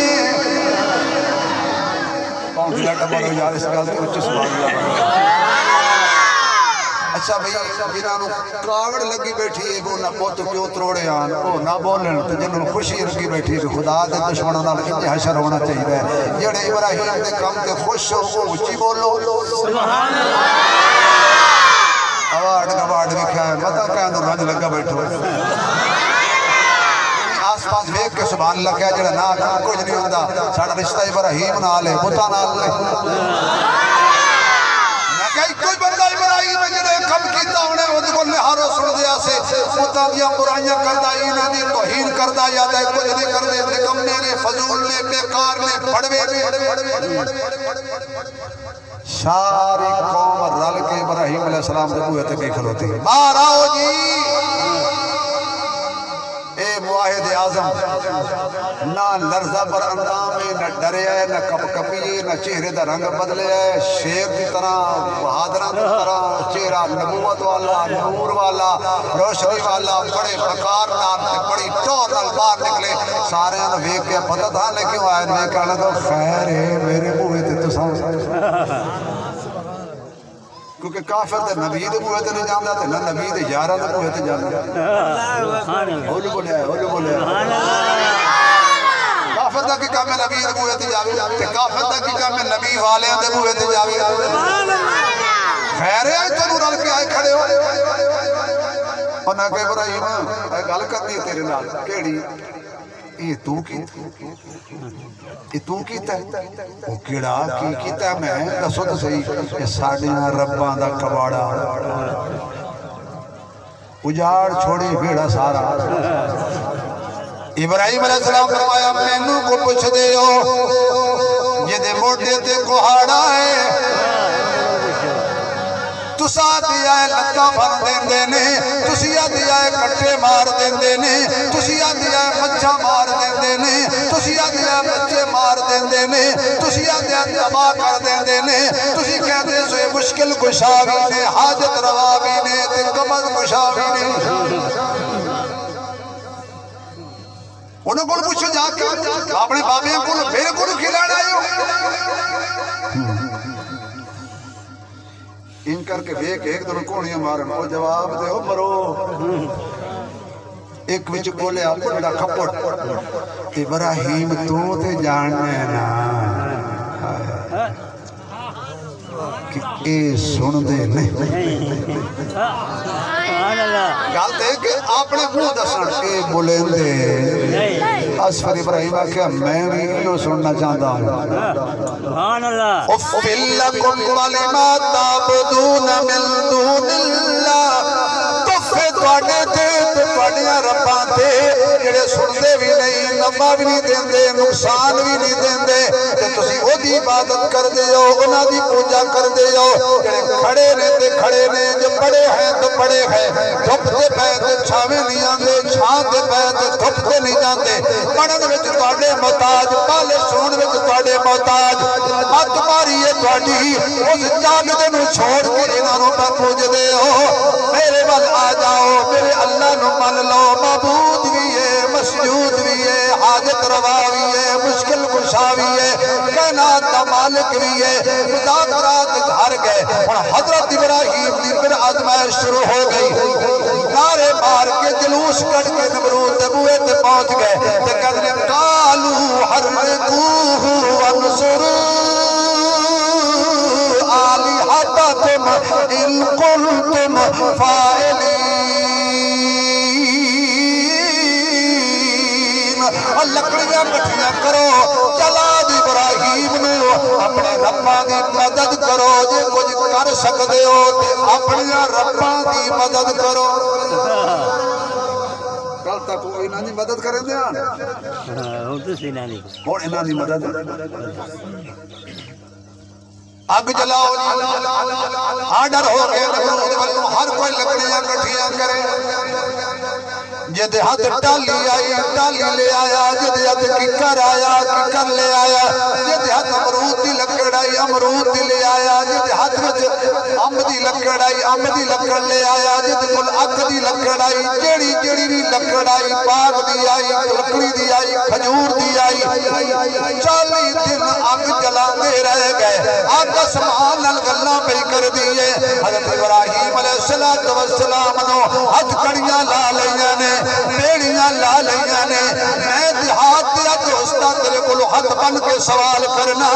کون سی لٹا بڑھو یار اس گال تو اچھے سوال اللہ اچھا بھئی جنہوں کراوڑ لگی بیٹھی ہے وہ نہ پوتو کیوں تروڑے آن وہ نہ بولن تو جنہوں خوشی رکھی بیٹھی ہے خدا دے دشمنوں نال اتنے حشر ہونا چاہیے جڑے ابراہیم دے کام کے خوش ہو وہ اچھی بولو سبحان اللہ آوارڈ گوارڈ بکھا ہے مطا کہاں دو رنج لگا بیٹھو آس پاس بیک کے سبحان اللہ کہا جڑا نا کچھ نہیں ہوندہ ساڑھا رشتہ ابراہیم نالے بتا نالے کوئی بندہ ابراہیم ہے جنہیں کم کیتا انہیں وہ دیکھو لہارو سن دیا سے مطا دیا برائیاں کردہ انہیں دی توہین کردہ یاد ہے کچھ نہیں کردے نکمنے نے فضول نے بیکار نے بڑوے نے ساری قوم رل کے ابراہیم علیہ السلام سے بوئے تک ایک ہوتی ہے باہر آؤ جی اے معاہد اعظم نہ لرزہ پر اندامے نہ ڈرے ہے نہ کپ کپیے نہ چہرے دا رنگ بدلے ہے شیر کی طرح بہادران کی طرح چہرہ نبوت والا نور والا روشنی والا بڑے بکار نام سے بڑی ٹور نال باہر نکلے سارے انہوں ویک کے پتہ تھا لے کیوں آئے میں کہا لگا خیر ہے میرے بوئے تھے تو سامنے کیونکہ کافر دے نبی دے بوئے تے نہیں جاندہ تے نہ نبی دے یارہ دے بوئے تے جاندہ ہولو بولے آئے ہولو بولے آئے کافر دا کی کام میں نبی دے بوئے تے جاوے تے کافر دا کی کام میں نبی والے دے بوئے تے جاوے خیر ہے تو نور کے آئے کھڑے ہو اور نہ کہ ابراہیم گل کرنی ہے تیرے نال کیڑی یہ تو کیتا ہے وہ کیڑا کی کیتا ہے میں دسو تو صحیح یہ ساڑیاں رباں دا کباڑا اجاڑ چھوڑی بھیڑا سارا ابراہیم علیہ السلام فرمایا مینو کو پوچھ دے ہو یہ دے موٹے تے کوہاڑا ہے تسا دیا ہے لکا بھر دین دینے تسیا دیا ہے کٹے مار دین دینے تسیا دیا ہے مچھا مار دین دینے تسیا دیا ہے بچے مار دین دینے تسیا دیا تباہ کر دین دینے تسی کہتے سوئے مشکل کشاوی نے حاجت روابی نے تے قبض کشاوی نے انہوں کو پوچھو جا کے اپنے بابیاں کو میرے کو کھلانا آئے ہو ان کر کے بیک ایک دن کونیاں مارن وہ جواب دے ہو مرو ایک وچ بولیا بڑا کھپڑ ابراہیم تو تے جاننے نا کہ اے سن دے نہیں گل دے کہ آپ نے منہ دسن اے بولیں دے اسفر ابراہیم آکھیا میں بھی انہوں سننا چاہتا ہوں سبحان اللہ اُفِّلْ لَكُمْ وَلِمَا تَعْبُدُونَ مِن دُونِ اللَّهِ تُفِّ تُوَڈے تے تُوڈیاں رباں تے جڑے سنتے بھی نہیں نفع بھی نہیں دیندے نقصان بھی نہیں دیندے تے تسی او دی عبادت کر دے ہو انہاں دی پوجا کر دے ہو جڑے کھڑے نے تے کھڑے نے جو پڑے ہیں تو پڑے ہیں دھوپ تے پے تے چھاویں نہیں آندے چھاں تے پے تے دھوپ تے نہیں جاندے پڑھن وچ تواڈے محتاج پالے سون وچ تواڈے محتاج مت ماریے تواڈی اس جاگدے نو چھوڑ کے انہاں نوں پہ پوج دے ہو میرے ول آ جاؤ میرے اللہ نو من لو معبود بھی ہے مسجود بھی ہے حاجت روا بھی ہے مشکل کشا بھی ہے کائنات دا مالک بھی ہے مذاکرات گھر گئے اور حضرت ابراہیم دی پھر آزمائش شروع ہو گئی نعرے مار کے جلوس کٹ کے نمرود دے بوئے تے پہنچ گئے تے کہنے قالوا حرقوه وانصروا آلہتکم ان کنتم فاعلین اور لکڑیاں کٹھیاں کرو جلاد ابراہیم نے اپنے رباں دی مدد کرو جے کچھ کر سکتے ہو تے اپنی رباں دی مدد کرو کل تک وہ انہاں دی مدد کریں دے ہوں تو سینا نہیں اور انہاں دی مدد اگ جلاؤ آرڈر ہو گیا ہر کوئی لکڑیاں کٹھیاں کرے جدے ہاتھ ٹالی آئی ٹالی لے آیا جدے ہاتھ ککر آیا ککر لے آیا جدے ہاتھ امرود دی لکڑ آئی امرود دی لے آیا جدے ہاتھ وچ امب دی لکڑ آئی امب دی لکڑ لے آیا جدے کل اگ دی لکڑ آئی جیڑی جیڑی بھی لکڑ آئی باغ دی آئی لکڑی دی آئی کھجور دی آئی 40 دن اگ جلا دے رہ گئے آگ اسمان گلاں پہ کر دیئے حضرت ابراہیم علیہ السلام نو ہتھ کڑیاں لا لیاں نے بیڑیاں لا لیاں نے میں دیہات دیا دوستا تیرے کو ہاتھ بن کے سوال کرنا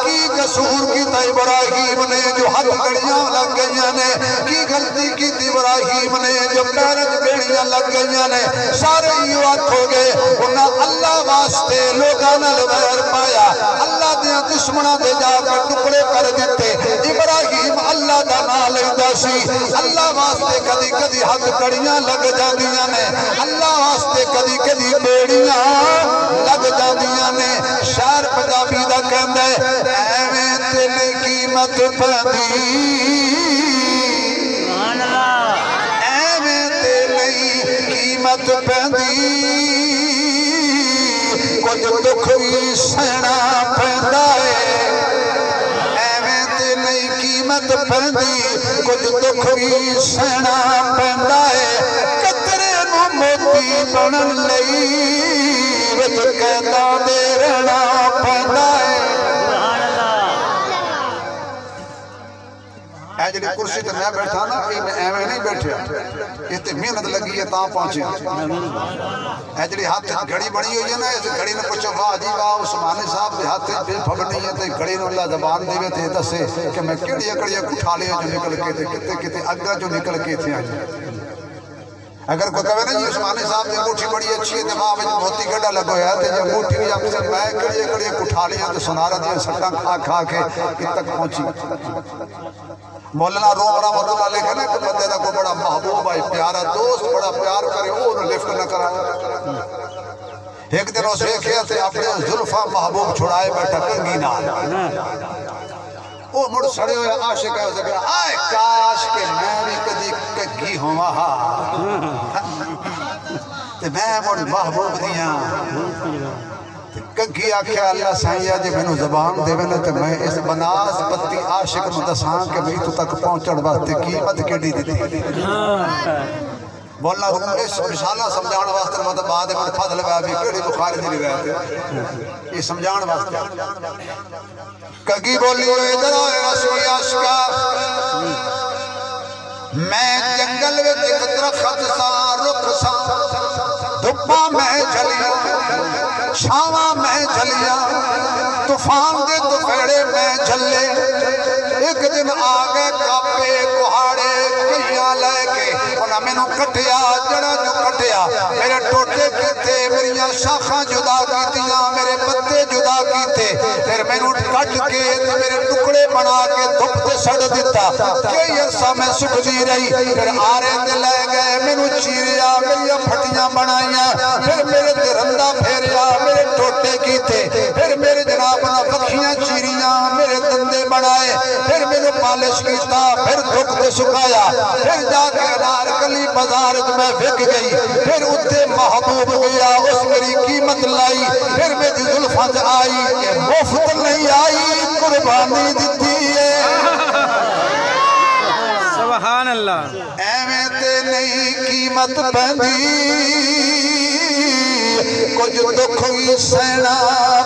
کی قصور کی تا ابراہیم نے جو ہاتھ کڑیاں لگ گئیاں نے کی غلطی کی تی ابراہیم نے جو پیرج بیڑیاں لگ گئیاں نے سارے یوں ہاتھ ہو گئے انہاں اللہ واسطے لوگاں ویر پایا اللہ دیا دشمنہ دے جا کر ٹکڑے کر دیتے ابراہیم اللہ دا نام لیندہ سی اللہ واسطے کدی کدی ہاتھ کڑیاں لگ جاندیاں نے اللہ واسطے کدی کدی بیڑیاں لگ جاندیاں نے شعر پنجابی دا کہندہ ہے ایویں تیلے قیمت پندی ایویں تیلے قیمت پندی کچھ دکھ بھی سہنا پہندا ہے ایویں تیلے قیمت پندی کچھ دکھ بھی سہنا پہندا ہے موتی بنن لئی وچ کہتا دے رہنا پہندا ہے اے جڑی کرسی تے میں بیٹھا نا میں ایویں نہیں بیٹھیا اتنے محنت لگی ہے تاں پہنچے اے جڑی ہاتھ گھڑی بنی ہوئی ہے نا اس گھڑی نے پوچھا واہ جی واہ عثمانی صاحب دے ہاتھ بے پھبنی ہے تے گھڑی نے اللہ زبان دے تے دسے کہ میں کیڑیاں کڑیاں اٹھا لیا جو نکل کے تے کتے کتے اگا جو نکل کے تھے اگر کوئی کہے نا جی عثمانی صاحب دی انگوٹھی بڑی اچھی ہے دماغ میں موتی گڈا لگو ہے تے جو انگوٹھی بھی آپ سے میں کڑیے کڑیے اٹھا لیا تو سنارا دیا سٹاں کھا کھا کے ات تک پہنچی مولانا روم رحمۃ اللہ علیہ کہنا کہ بندے دا کوئی بڑا محبوب ہے پیارا دوست بڑا پیار کرے وہ لفٹ نہ کرایا ایک دن اس ویکھیا تے اپنے زلفاں محبوب چھڑائے بیٹھا کنگھی نال وہ مڑ سڑے ہوئے عاشق ہے اسے کہا آئے کاش کہ میں بھی کدی کگی ہوں وہاں تے میں مڑ محبوب دیاں کگی آکھیا اللہ سائیہ جے میں نو زبان دے میں تے میں اس بناس پتی عاشق نو دساں کہ میں تو تک پہنچڑ واسطے قیمت کیڑی دیتی بولنا روم اس رسالہ سمجھان واسطے مطلب بعد میں فضل لگا بھی کیڑی بخاری دی روایت ہے یہ سمجھان واسطے کگی بولی ہوئے ادھر ہوئے رسول عاشقہ میں جنگل وچ ایک درخت سا رخ سا دھپا میں جھلیا چھاواں میں جھلیا طوفان دے دپہڑے میں جھلے ایک دن آگے کعبے کہاڑے کئیاں لے کے انہاں میں نو کٹیا جڑا جو کٹیا میرے ٹوٹے کیتے میریاں شاخاں جدا کیتیاں میرے پتے جدا کیتے پھر میں نو کٹ کے میرے ٹکڑے بنا کے دھپ تے سڑ دیتا کئی عرصہ میں سکھ دی رہی پھر آرے تے لے گئے میں نو چیریا میریاں پھٹیاں بنائیاں پھر میرے تے رندہ پھیریا میرے ٹوٹے کیتے پھر میرے جناب نہ پکھیاں چیریاں میرے دندے بنائے پھر میرے پالش کیتا پھر دھک تے سکھایا پھر جا کے انارکلی بازار میں بک گئی پھر اتنے محبوب گیا اس میری قیمت لائی پھر میری ذلفت آئی کہ مفت نہیں آئی قربانی دیتی ہے سبحان اللہ ایویں تے نہیں قیمت پہندی کچھ دکھ ہی سہنا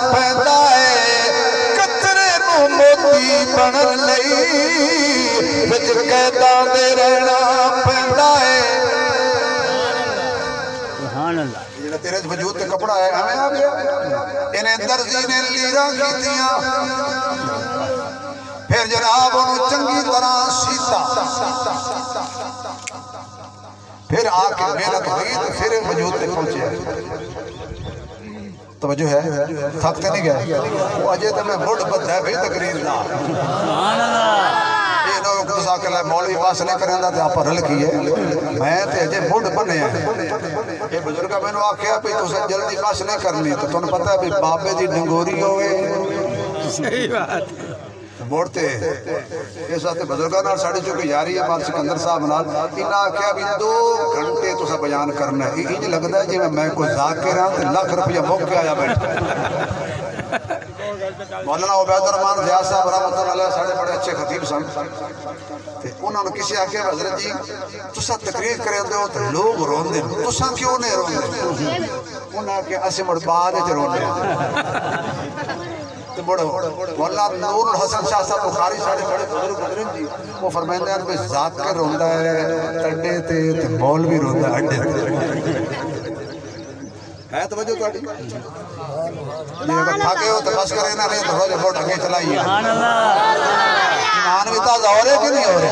پہندا ہے قطرے نو موتی بنن لئی وچ قیداں دے رہنا پہندا ہے سبحان اللہ جڑا تیرے وجود تے کپڑا ہے ہمیں آ گیا انہیں درزی نے لیراں کیتیاں پھر جناب انہوں چنگی طرح سیتا پھر آ کے محنت ہوئی تو پھر وجود تے پہنچے توجہ ہے تھکتے نہیں گئے وہ اجے تو میں بڑھ بد ہے بھی تقریر دا سبحان اللہ یہ لوگ دوسرا کہ مولوی پاس نہیں کریں دا تے آپ رل کی ہے میں تے اجے بڑھ بنے ہیں یہ بزرگا میں نے آکھیا بھی تو سے جلدی پاس نہیں کرنی تو تمہیں پتہ ہے بھی بابے دی ڈنگوری ہوئے صحیح بات بوڑتے اس وقت بزرگاں ساڑی چونکہ یاری ہے بات سکندر صاحب نال انہاں کیا بھی 2 گھنٹے تو سا بیان کرنا ہے یہ لگتا ہے جی میں کوئی ذاکر ہاں تو لاکھ روپیہ موقع آیا بیٹھا مولانا عبید الرحمان ریاض صاحب رحمۃ اللہ علیہ ساڑے بڑے اچھے خطیب سن انہوں نے کسی آکے حضرت جی تسا تقریر کرے ہو تو لوگ رون دے تسا کیوں نہیں رون دے انہوں نے اسے مڑ بعد ہے رون دے تو بڑھو مولانا نور الحسن شاہ صاحب بخاری ساڑے بڑے بزرگ گزرن جی وہ فرمائندے ہیں کہ ذات کے روندہ ہے تڑے تے مول بھی روندہ ہے اڈے ہے توجہ تو اڈی یہ اگر تھاکے ہو تو بس کریں نہ نہیں تو روجہ بوٹ اگے چلائیے سبحان اللہ ایمان بھی تازہ ہو رہے کہ نہیں ہو رہے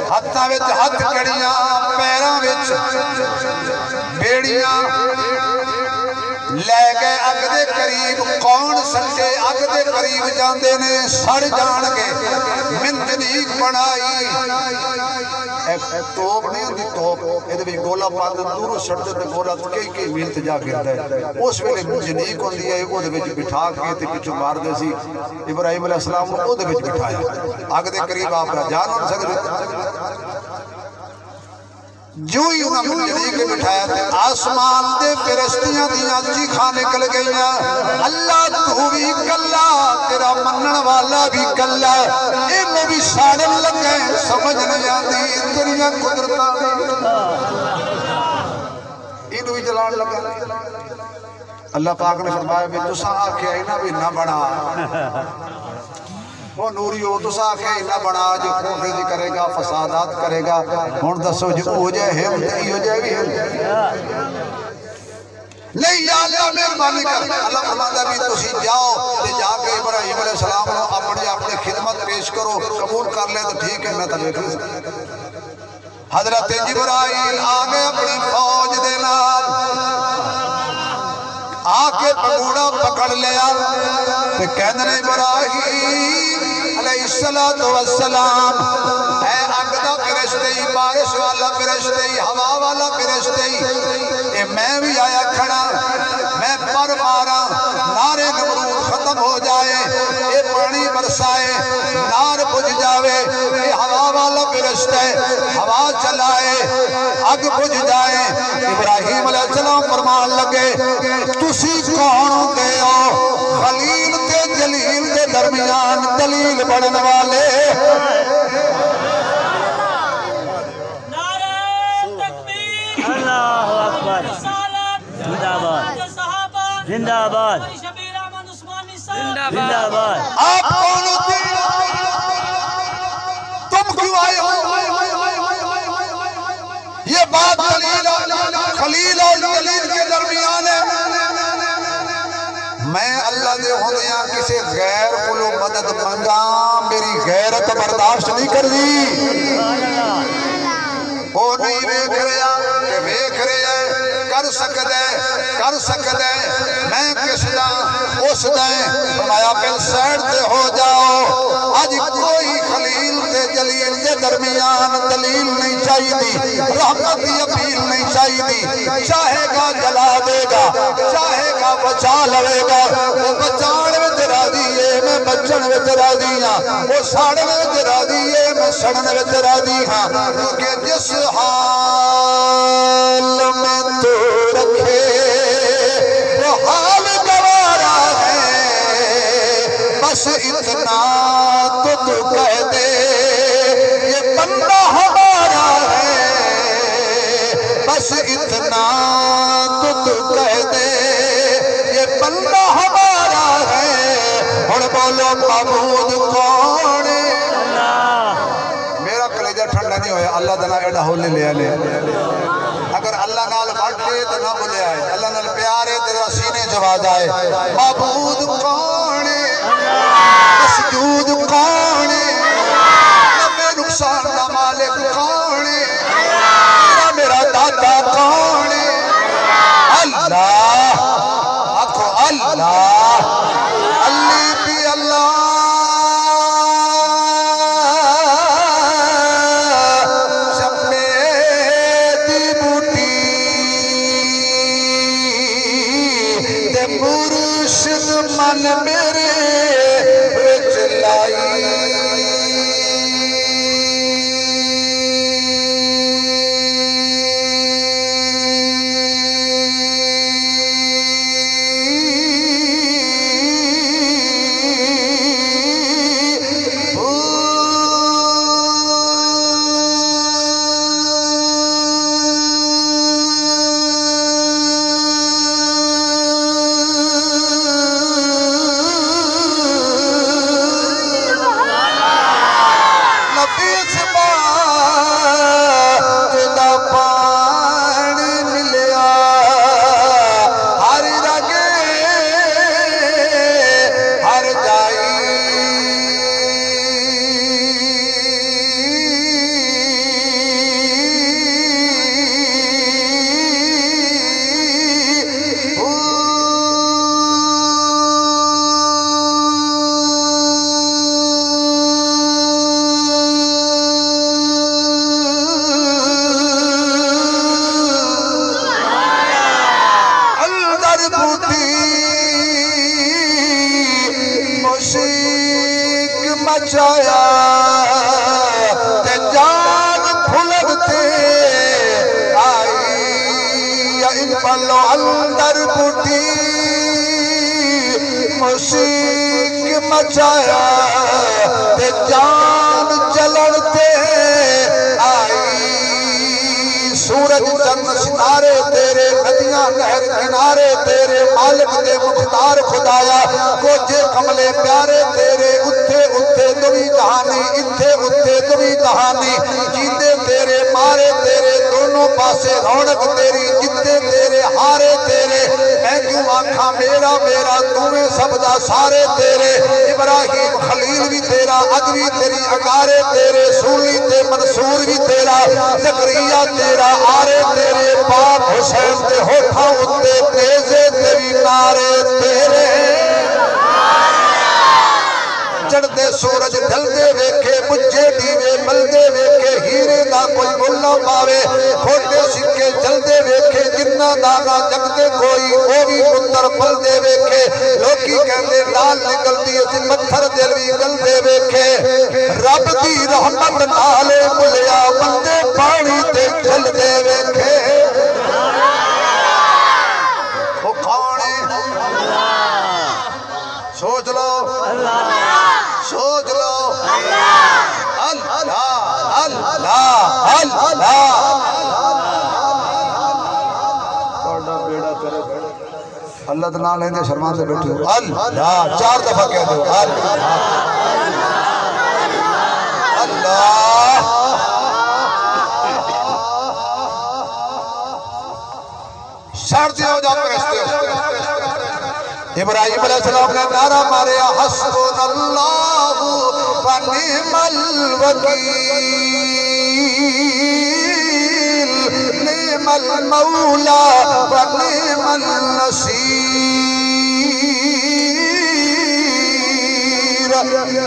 ہتھاں وچ ہتھ کڑیاں پیراں وچ بیڑیاں لے گئے اگ دے قریب کون سٹے اگ دے قریب جاندے نے سڑ جان گے منتنیک بنائی ایک توپ نہیں ہوتی توپ یہ بھی گولا پاندے دوروں سڑتے تے گولا کئی میل تے جا گرتا ہے اس ویلے منتنیک ہوندی ہے وہ دے وچ بٹھا کے تے پچھو مار دے سی ابراہیم علیہ السلام کو وہ دے وچ بٹھایا اگ دے قریب آپ جان ہو سکتے جو ہی انہاں منجنی کے بٹھایا تھے آسمان دے فرشتیاں دیاں چیخاں نکل گئیاں اللہ تو بھی کلا تیرا منن والا بھی کلا انہوں بھی ساڑن لگے سمجھ نہیں آتی تیریاں قدرتاں انہوں بھی جلان لگا اللہ پاک نے فرمایا بھی تسا آکھے اینا بھی نہ بڑھا وہ نوری ہو تو ساکھے نہ بڑھا جو خون ریزی کرے گا فسادات کرے گا ہون دسو جو ہو جائے ہم نہیں ہو جائے بھی ہم نہیں یا اللہ مہربانی کر اللہ فرماتا بھی تسی جاؤ تے جا کے ابراہیم علیہ السلام نے اپنی خدمت پیش کرو قبول کر لیں تو ٹھیک ہے میں تو دیکھ لوں حضرت جبرائیل آگے اپنی فوج دے نال آکے پگوڑا پکڑ لیا تے کہنے ابراہیم علیہ السلام اے اگدہ فرشتے بارش والا فرشتے ہوا والا فرشتے اے میں بھی آیا کھڑا میں پر مارا نارے نمرود ختم ہو جائے اے پانی برسائے نار بجھ جاوے اے ہوا والا فرشتے ہوا چلائے اگ بجھ جائے ابراہیم علیہ السلام فرمان لگے تسی کون دے ہو خلیل تے جلیل دے درمیان دلیل بڑھن والے اللہ اکبر زندہ باد زندہ باد زندہ باد آپ کون ہوتے تم کیوں آئے ہو یہ بات خلیل اور اور یلید کے درمیان ہے میں اللہ دے ہوندیاں کسی غیر کو مدد منگا میری غیرت برداشت نہیں کر دی وہ نہیں ویکھ رہا کہ ویکھ رہا کر سکدے میں کس دا اس دا فرمایا پھر سائڈ تے ہو جاؤ آج کوئی خلیل تے جلیل دے درمیان دلیل نہیں چاہیے رحمت کی اپیل نہیں چاہیے چاہے گا جلا دے گا چاہے گا بچا لوے گا وہ بچان وچ راضی ہے میں بچن وچ راضی ہاں وہ ساڑن وچ راضی ہے میں سڑن وچ راضی ہاں کیونکہ جس حال میں تو رکھے وہ حال گوارا ہے بس اتنا تو کہہ دے یہ بندہ ہمارا ہے بس اتنا تو کہہ دے یہ بندہ ہمارا ہے اور بولو معبود کون ہے میرا کلیجہ ٹھنڈا نہیں ہویا اللہ دنا ایڈا ہولے لے آلے اگر اللہ نال بڑھ دے تو نہ بلے آئے اللہ نال پیارے تو سینے جواد آئے معبود کون ہے مسجود کون ہے نبے نقصان نہ مالک کون ہے میرا دادا کون ہے اللہ آکھو اللہ علی بھی اللہ من میرے وچ لائی مچایا تے جان پھلگتے آئی ان پلو اندر بوٹی موسیق مچایا تے جان جلڑتے آئی سورج چند ستارے تیرے ندیاں نہر کنارے تیرے مالک دے مختار خدایا کوجے کملے پیارے تیرے اتھے اتھے دوی کہانی اتھے اتھے دوی کہانی جیندے تیرے مارے تیرے دونوں پاسے رونق تیری جتے تیرے ہارے تیرے میں کیوں آنکھاں میرا میرا تمہیں سب دا سارے تیرے ابراہیم خلیل بھی تیرا عدوی تیری اگارے تیرے سولی تے منصور بھی تیرا زکریہ تیرا آرے تیرے باپ حسین تے ہوٹھا اتے تیزے تیری نارے تیرے چڑھتے سورج ڈھلتے ویکھے بجھے دیوے ملدے ویکھے ہیرے دا کوئی ملہ پاوے کھوٹے سکے چلدے ویکھے جنہ دانا جگتے کوئی وہ بھی مندر پلدے ویکھے لوکی کہندے لال نکلتی اسی متھر دلوی گلدے ویکھے رب دی رحمت نالے ملیا بندے پانی تے چلدے ویکھے وہ کھانے سوچ لو سوچ لو اللہ اللہ اللہ اللہ تو نہ لیندے شرمان سے بیٹھے ہو اللہ چار دفعہ کہہ دو اللہ چھڑتے ہو جا پرستے ہو ابراہیم علیہ السلام نے نعرہ مارے حسبنا اللہ و نعم الوکیل نعم المولا و نعم النصیر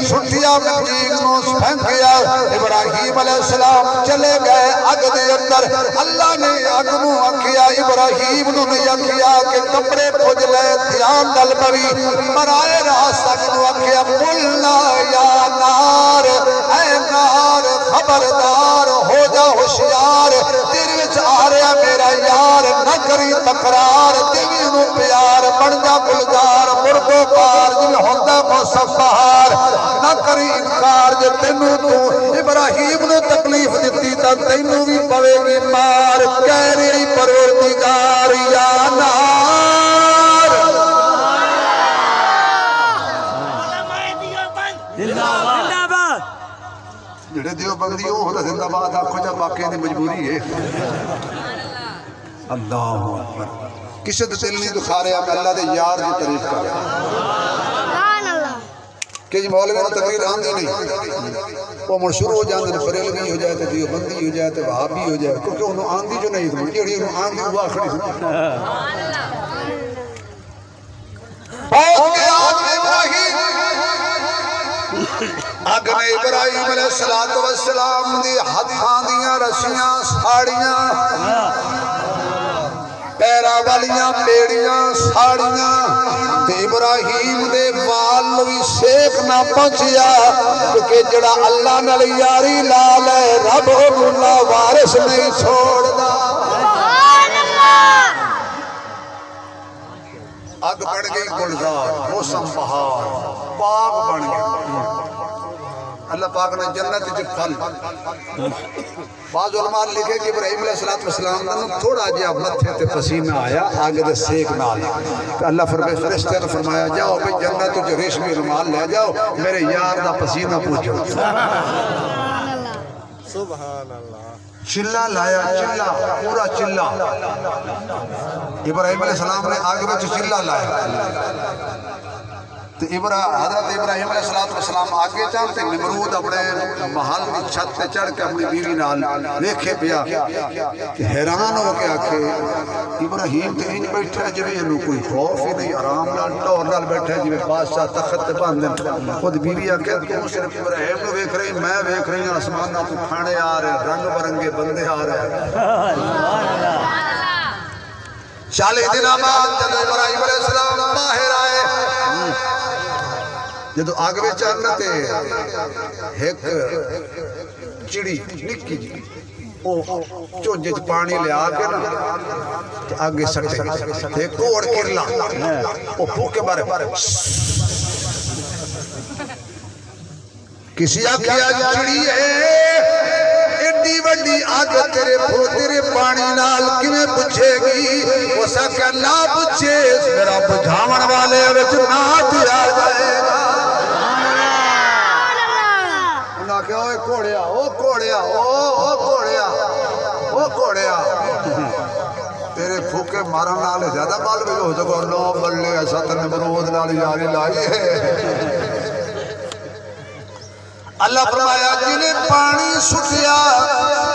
سٹھیا مجید نوس پھینک گیا ابراہیم علیہ السلام چلے گئے اگ دے اندر اللہ نے اگ نو آکھیا ابراہیم نو نہیں آکھیا کہ کپڑے پھج لے دھیان دل پوی مرائے راست اگ نو آکھیا قلنا یا نار اے نار خبردار ہو جا ہوشیار تیرے وچ آ رہا میرا یار نہ کری تکرار دیوی نو پیار بن جا گلزار مرغو پار جن ہوندا مصفحار نہ کری انکار جے تینوں تو ابراہیم نے تکلیف دیتی تا تینوں بھی پوے گی مار کہہ رہی پروردگار یا نار جڑے دیو بندی ہو ہوتا زندہ باد آنکھو جا باقی دی مجبوری ہے اللہ اکبر کسے تو دل نہیں دکھا رہے ہمیں اللہ دے یار دی تعریف کر رہے کہ جی مولوی نے تقریر آندھی نہیں وہ منشور ہو جاندے نے بریلوی ہو جائے تو دیو بندی ہو جائے تو وہابی ہو جائے کیونکہ انہوں آندھی جو نہیں تھی جڑی انہوں آندھی وہ آخری تھی بہت کے آدم ابراہیم اگنے ابراہیم علیہ السلام دی ہتھاں دیاں رسیاں ساڑیاں پیرا والیاں پیڑیاں ساڑیاں تے ابراہیم دے وال بھی سیک نہ پہنچیا کیونکہ جڑا اللہ نال یاری لال ہے رب اللہ وارث نہیں چھوڑ دا اگ بڑھ گئی گلزار موسم بہار باغ بن گئی اللہ پاک نے جنت جو پھل بعض علماء لکھے کہ ابراہیم علیہ السلام نے تھوڑا جیا متھے تے پسینہ آیا آگے دے سیک نال تو اللہ فرشتے نے فرمایا جاؤ بھی جنت جو ریشمی رومال لے جاؤ میرے یار دا پسینہ پوچھو سبحان اللہ چلہ لایا چلہ پورا چلہ ابراہیم علیہ السلام نے آگے میں چلہ لایا تو حضرت ابراہیم علیہ السلام آگے چاہتے نمرود اپنے محل کی چھت پہ چڑھ کے اپنی بیوی نال دیکھے پیا کہ حیران ہو کے آکھے ابراہیم تے انج بیٹھا ہے جویں انہوں کوئی خوف ہی نہیں آرام نال ٹور نال بیٹھا ہے جویں بادشاہ تخت تے باندھن خود بیوی آکھے تو صرف ابراہیم نو ویکھ رہی میں ویکھ رہی ہوں آسمان نال تو کھانے آ رہے رنگ برنگے بندے آ رہے چالے دن بعد جب ابراہیم علیہ السلام باہر آئے جدو آگے میں چاہنا تے ایک چڑی نکی جی چونجے پانی لے آگے نا آگے سٹے ایک کوڑ کرلا وہ پھوکے بارے کسی آگیا چڑی ہے ایڈی وڈی آگے تیرے تیرے پانی نال کیویں پوچھے گی وہ سکے نہ پوچھے میرا بجھاون والے وچ نہ دیا جائے گا کہ اوہ کوڑیا اوہ کوڑیا اوہ کوڑیا اوہ کوڑیا تیرے پھوکے مارن نالے زیادہ بال بھی ہو سکو نو بلے ایسا تن برود نال یاری لائی ہے اللہ فرمایا جنہیں پانی سٹیا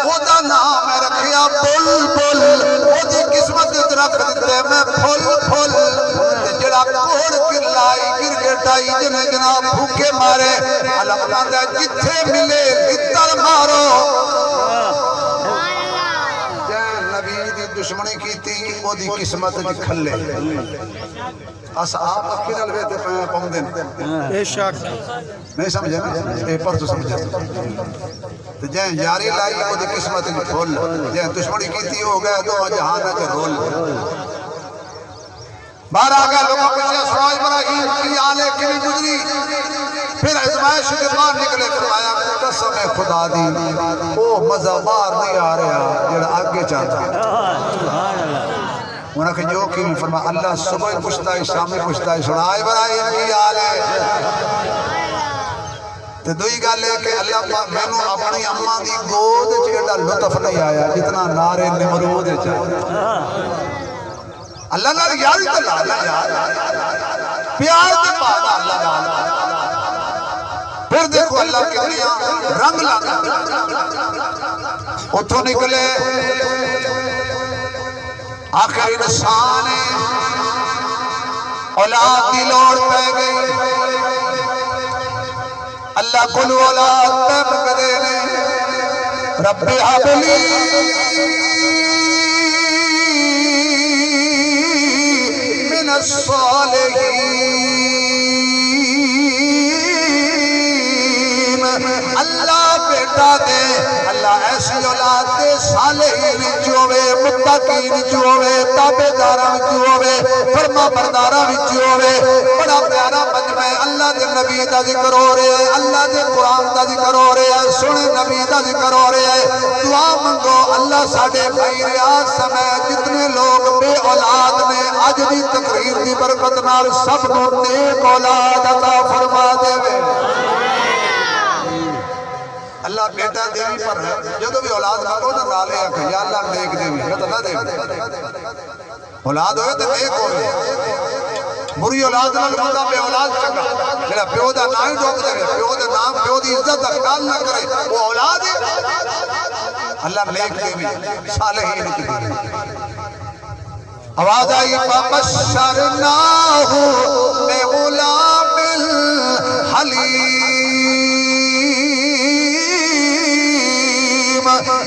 وہ دا نام ہے رکھیا بل بل وہ دی قسمت رکھ دیتے میں پھل پھل جڑا کوڑ کرلائی گر گٹائی جنہیں جناب بھوکے مارے اللہ فرمایا جتھے ملے لتر مارو جائے نبی دی دشمنی کی تھی وہ دی قسمت جی کھلے آپ اکی نال ویتے پاؤں دن بے شک نہیں سمجھے نا اے پر تو سمجھے تو جائیں یاری لائی وہ دی قسمت جی کھول جائیں دشمنی کی تھی ہو گیا تو جہاں کے رول باہر آگیا لوگوں پچھے سراج ابراہیم کی آلے کی بھی گزری پھر ازمائش کے بعد نکلے فرمایا قسم خدا دی وہ مزہ بار نہیں آ رہا جڑا آگے چاہتا انہوں نے جو کی فرمایا اللہ صبح پوچھتا ہے شامی پوچھتا ہے سراج ابراہیم کی آلے تو دوئی گا لے کہ اللہ پاک میں نے اپنی اماں دی گود چیڑا لطف نہیں آیا جتنا نارے نمرود چاہتا اللہ نال یاری تے لا لا یار پیار تے پانا اللہ نال پھر دیکھو اللہ کتنی رنگ لانا اتھوں نکلے آخر انسان اولاد دی لوڑ پہ گئی اللہ کلو اولاد تیب کرے نے رب حبلی من الصالحین اللہ بیٹا دے اللہ ایسی اولاد دے صالحین چوے متقین چوے تابعداراں چوے فرما برداراں چوے بڑا پیارا مجمع اللہ دے نبی دا ذکر ہو رہا ہے اللہ دے قرآن دا ذکر ہو رہا ہے سنے نبی دا ذکر ہو رہا ہے دعا منگو اللہ ساڑھے بھائی ریاض سمے جتنے لوگ بے اولاد نے آج دی تقریر دی برکت نال سب کو نیک اولاد عطا فرما دے وے اللہ بیٹا دیوی پر ہے جدو بھی اولاد مانگو نہ نالے آکھا یا اللہ نیک دیوی یا تو نہ دیوی اولاد ہوئے تو نیک ہوئے بری اولاد نہ لگا بے اولاد چنگا میرا پیو دا نام ہی ڈوک دے پیو دا نام پیو دی عزت اخلال نہ کرے وہ اولاد ہے اللہ نیک دیوی صالحین کی دیوی آواز آئی فَبَشَّرْنَاهُ بِغُلَامٍ حَلِيمٍ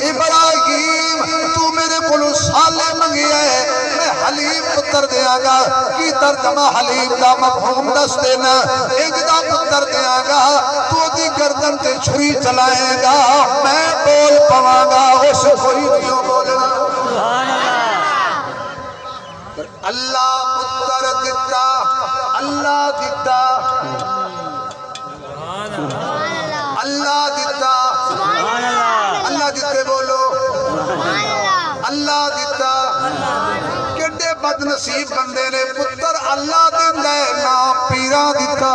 ابراہیم تو میرے کلو سالے منگی ہے میں حلیم پتر دیا گا کی ترجمہ حلیم دا مفہوم دس دینا اجدہ پتر دیا گا تو دی گردن تے چھری چلائے گا میں بول پواں گا اس کوئی نہیں بولنا اللہ پتر دیتا اللہ دیتا اللہ دیتا اللہ دیتے بولو اللہ دیتا کڈے بد نصیب بندے نے پتر اللہ دیندہ ہے نا پیرا دیتا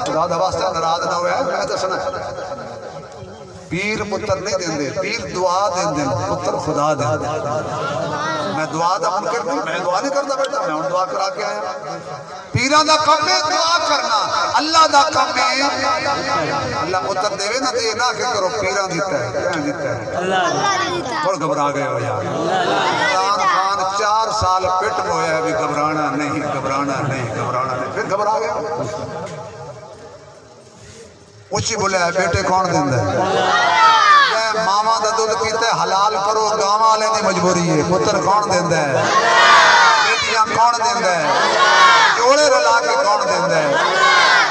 خدا دا واسطہ ناراض نہ ہویا میں دسنا پیر پتر نہیں دیندے پیر دعا دیندے پتر خدا دیندے میں دعا دا منکر نہیں میں دعا نہیں کرتا بیٹا میں دعا کرا کے آیا پیران دا کم ہے دعا کرنا اللہ دا کم ہے اللہ پتر دیوے نہ دے نہ کہ کرو پیران دیتا ہے کیا دیتا ہے تھوڑ گھبرا گئے ہو یار عمران خان 4 سال پٹ ہویا ہے بھی گھبرانا نہیں گھبرانا نہیں گھبرانا نہیں پھر گھبرا گیا اچھی بولے ہے بیٹے کون دیندہ ہے ماما دا دودھ پیتے حلال کرو گاما لینے مجبوری ہے پتر کون دیندہ ہے بیٹیاں کون دیندہ ہے جوڑے رلا کے کون دیندہ ہے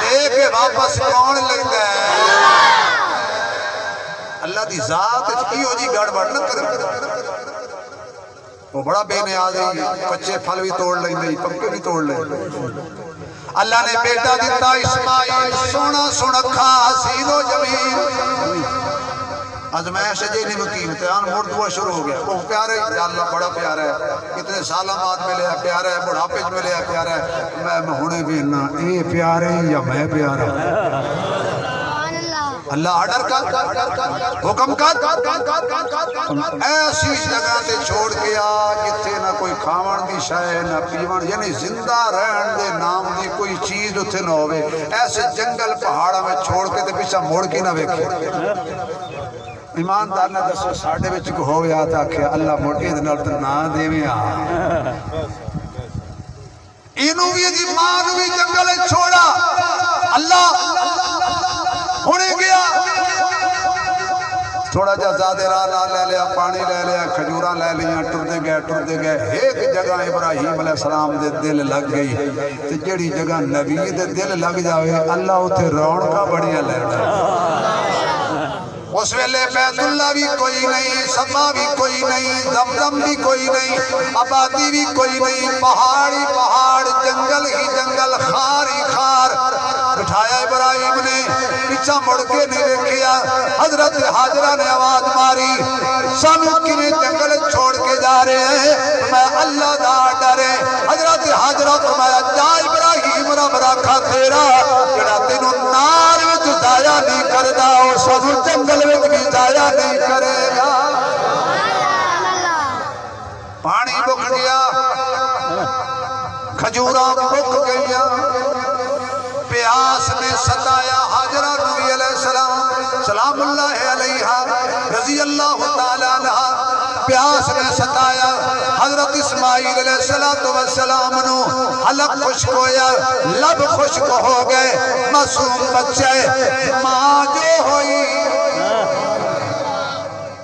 دے کے واپس کون لیندہ ہے اللہ دی ذات کی ہو جی گڑ بڑھ نہ کرے وہ بڑا بے نیاز ہے کچھے پھل بھی توڑ لیں گے پکے بھی توڑ لیں اللہ نے بیٹا دیتا اسماعیل سونا سنکھا حسین و جمیل ازمائش جی نہیں مقیم تیان موڑ دعا شروع ہو گیا وہ پیارے یا اللہ بڑا پیارا ہے کتنے سالہ مات ملے ہے پیارا ہے بڑھا پیج ملے ہے پیارا ہے میں ہونے بھی نہ اے پیارے یا میں پیارا اللہ آڈر کر حکم کر ایسی جگہ تے چھوڑ گیا جتے نہ کوئی کھاون دی شاہ نہ پیون یعنی زندہ رہن دے نام دی کوئی چیز اتھے نہ ہوئے ایسے جنگل پہاڑا میں چھوڑ کے تے پیچھا موڑ کی نہ ویکھے ایماندار نے دسو ساڑھے بچ کو ہو گیا تھا کہ اللہ موٹی دنال تو نہ دے میں انہوں بھی جی ماں بھی جنگل چھوڑا اللہ ہونے گیا تھوڑا جا زیادہ راہ لے لیا پانی لے لیا کھجوراں لے لیا ٹردے گئے ایک جگہ ابراہیم علیہ السلام دے دل لگ گئی تو جڑی جگہ نبی دے دل لگ جاوے اللہ اتھے رون کا بڑیا لے رہا اس ویلے بیت اللہ بھی کوئی نہیں سما بھی کوئی نہیں زمزم بھی کوئی نہیں آبادی بھی کوئی نہیں پہاڑی پہاڑ جنگل ہی جنگل خار ہی خار بٹھایا ابراہیم نے پیچھا مڑ کے نہیں دیکھیا حضرت حاجرہ نے آواز ماری سانو کنے جنگل چھوڑ کے جا رہے ہیں میں اللہ دا ڈرے حضرت حاجرہ فرمایا جا ابراہیم رب رکھا تیرا جڑا تینوں نار وچ ضائع نہیں کردا اور سانو جنگل وچ بھی ضائع نہیں کرے گا پانی بک گیا کھجوراں پک گئیاں پیاس نے ستایا حاجرہ نبی علیہ السلام سلام اللہ علیہا رضی اللہ تعالیٰ عنہ پیاس نے ستایا حضرت اسماعیل علیہ السلام نو حلق خشک ہویا لب خشک ہو گئے معصوم بچے ماں جو ہوئی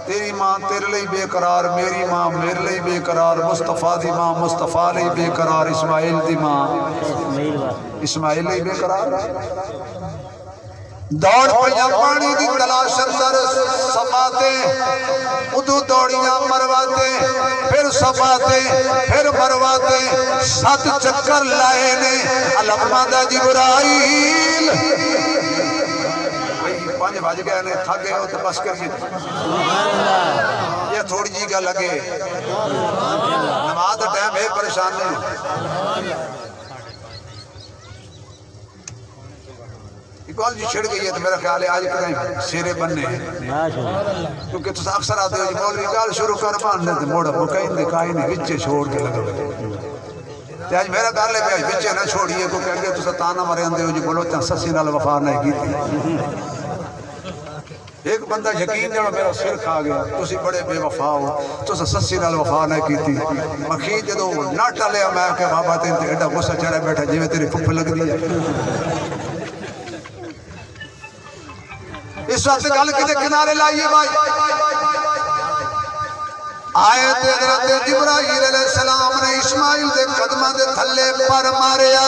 تیری ماں تیرے لئی بے قرار میری ماں میرے لئی بے قرار مصطفیٰ دی ماں مصطفیٰ لئی بے قرار اسماعیل دی ماں اسماعیل لئی بے قرار دوڑ پڑیا پانی دی تلاش اندر صفاتے ادو دوڑیاں مرواتے پھر صفاتے پھر مرواتے 7 چکر لائے نے علمہ جبرائیل 5 بج گئے نے تھک گئے ہو تو بس کر یہ تھوڑی جی کا لگے نماز ٹائم ہے پریشان نہیں اقبال جی چھڑ گئی ہے تو میرا خیال ہے آج کہیں سیرے بننے ہیں کیونکہ تو اکثر آتے ہو جی مولوی گال شروع کر باندھنے تھے موڑا مکین دکھائی نہیں وچے چھوڑ کے لگا آج میرا گال ہے بھی آج وچے نہ چھوڑیے کو کہیں گے تو ستانہ مرے اندے ہو جی بولو تاں سسی نال وفا نہیں کی تھی ایک بندہ یقین جڑا میرا سر کھا گیا تسی بڑے بے وفا ہو تو سسی نال وفا نہیں کی تھی مخین جدو نہ ٹلیا میں کہ بابا تین تے ایڈا غصہ چڑھے بیٹھا جی میں تیری پھپ لگ دی ہے اس وقت گل کتے کنارے لائیے بھائی آئے تے حضرت جبرائیل علیہ السلام نے اسماعیل دے قدمہ دے تھلے پر ماریا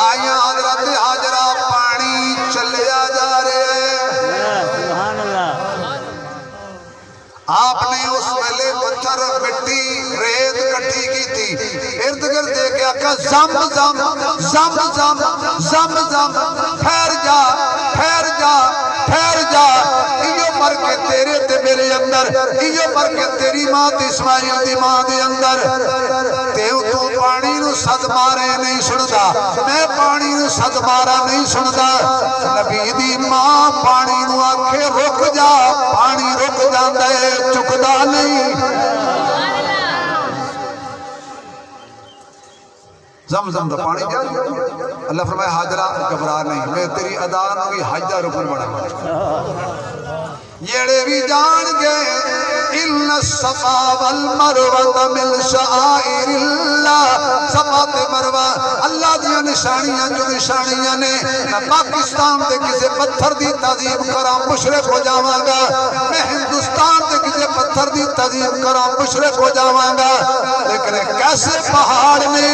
آیا حضرت حاجرہ پانی چلیا جا رہے سبحان اللہ آپ نے اس ویلے پتھر مٹی ریت کٹھی کی تھی ارد گرد دیکھا کہ زم زم زم زم زم زم پھیر جا پھیر جا پھیر جا ایو مر کے تیرے تے میرے اندر ایو مر کے تیری ماں تے اسماعیل دی ماں دے اندر تیو تو پانی نو صد مارے نہیں سندا میں پانی نو صد مارا نہیں سندا نبی دی ماں پانی نو آکھے رک جا پانی رک جاندا ہے چکدا نہیں زم زم دا پانی جا اللہ فرمائے حاجرہ گھبرا نہیں میں تیری ادان ہوگی حجدہ رکن بڑھا یہ بھی جان گئے ان الصفا والمروہ من شعائر اللہ صفا تے مروہ اللہ دیا نشانیاں جو نشانیاں نے میں پاکستان دے کسے پتھر دی تعظیم کرا مشرک ہو جاواں گا میں ہندوستان دے کسے پتھر دی تعظیم کرا مشرک ہو جاواں گا لیکن کیسے پہاڑ نے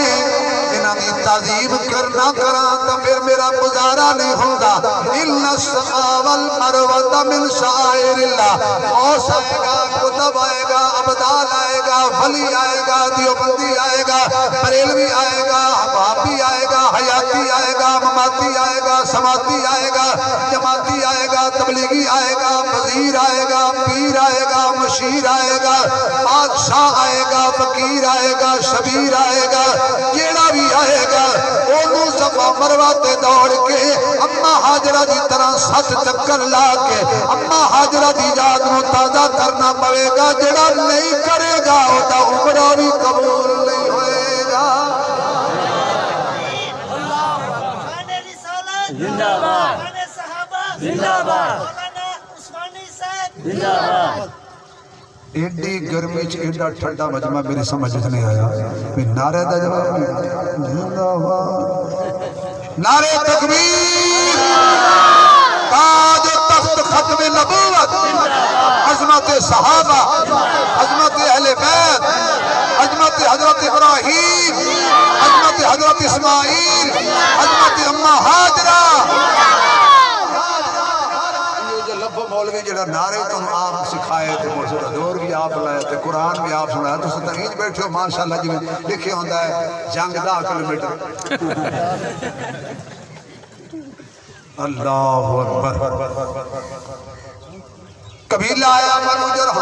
انہاں دی تعظیم کرنا کرا تو پھر میرا گزارا نہیں ہوگا ان الصفا والمروہ من شعائر اللہ غوث آئے گا کتب آئے گا عبدال آئے گا ولی آئے گا دیوبندی آئے گا بریلوی آئے گا حبابی آئے گا حیاتی آئے گا مماتی آئے گا سماتی آئے گا جماعتی آئے گا تبلیغی آئے گا وزیر آئے گا پیر آئے گا مشیر آئے گا بادشاہ آئے گا فقیر آئے گا شبیر آئے گا جیڑا بھی آئے گا اونوں صفا مروہ تے دوڑ کے اماں حاجرہ دی طرح 7 چکر لا کے اماں حاجرہ دی یاد نو تازہ کرنا پڑے گا جڑا نہیں کرے گا ہوتا عمرہ بھی قبول نہیں ہوئے گا زندہ باد زندہ باد زندہ باد ایڈی گرمی چ ایڈا ٹھنڈا مجمع میری سمجھ نہیں آیا میں نعرہ دا جواب زندہ باد نعرہ تکبیر تاج و تخت ختم نبوت عظمت صحابہ عظمت اہل بیت عظمت حضرت ابراہیم عظمت حضرت اسماعیل عظمت اماں حاجرہ مولوی جڑا نعرے تم آپ سکھائے تھے موجودہ دور بھی آپ لائے تھے قرآن بھی آپ سنایا تو سترین بیٹھے ہو ماشاءاللہ جی میں لکھے ہوندہ ہے جنگ 10 کلومیٹر اللہ اکبر قبیلہ آیا بنو جرح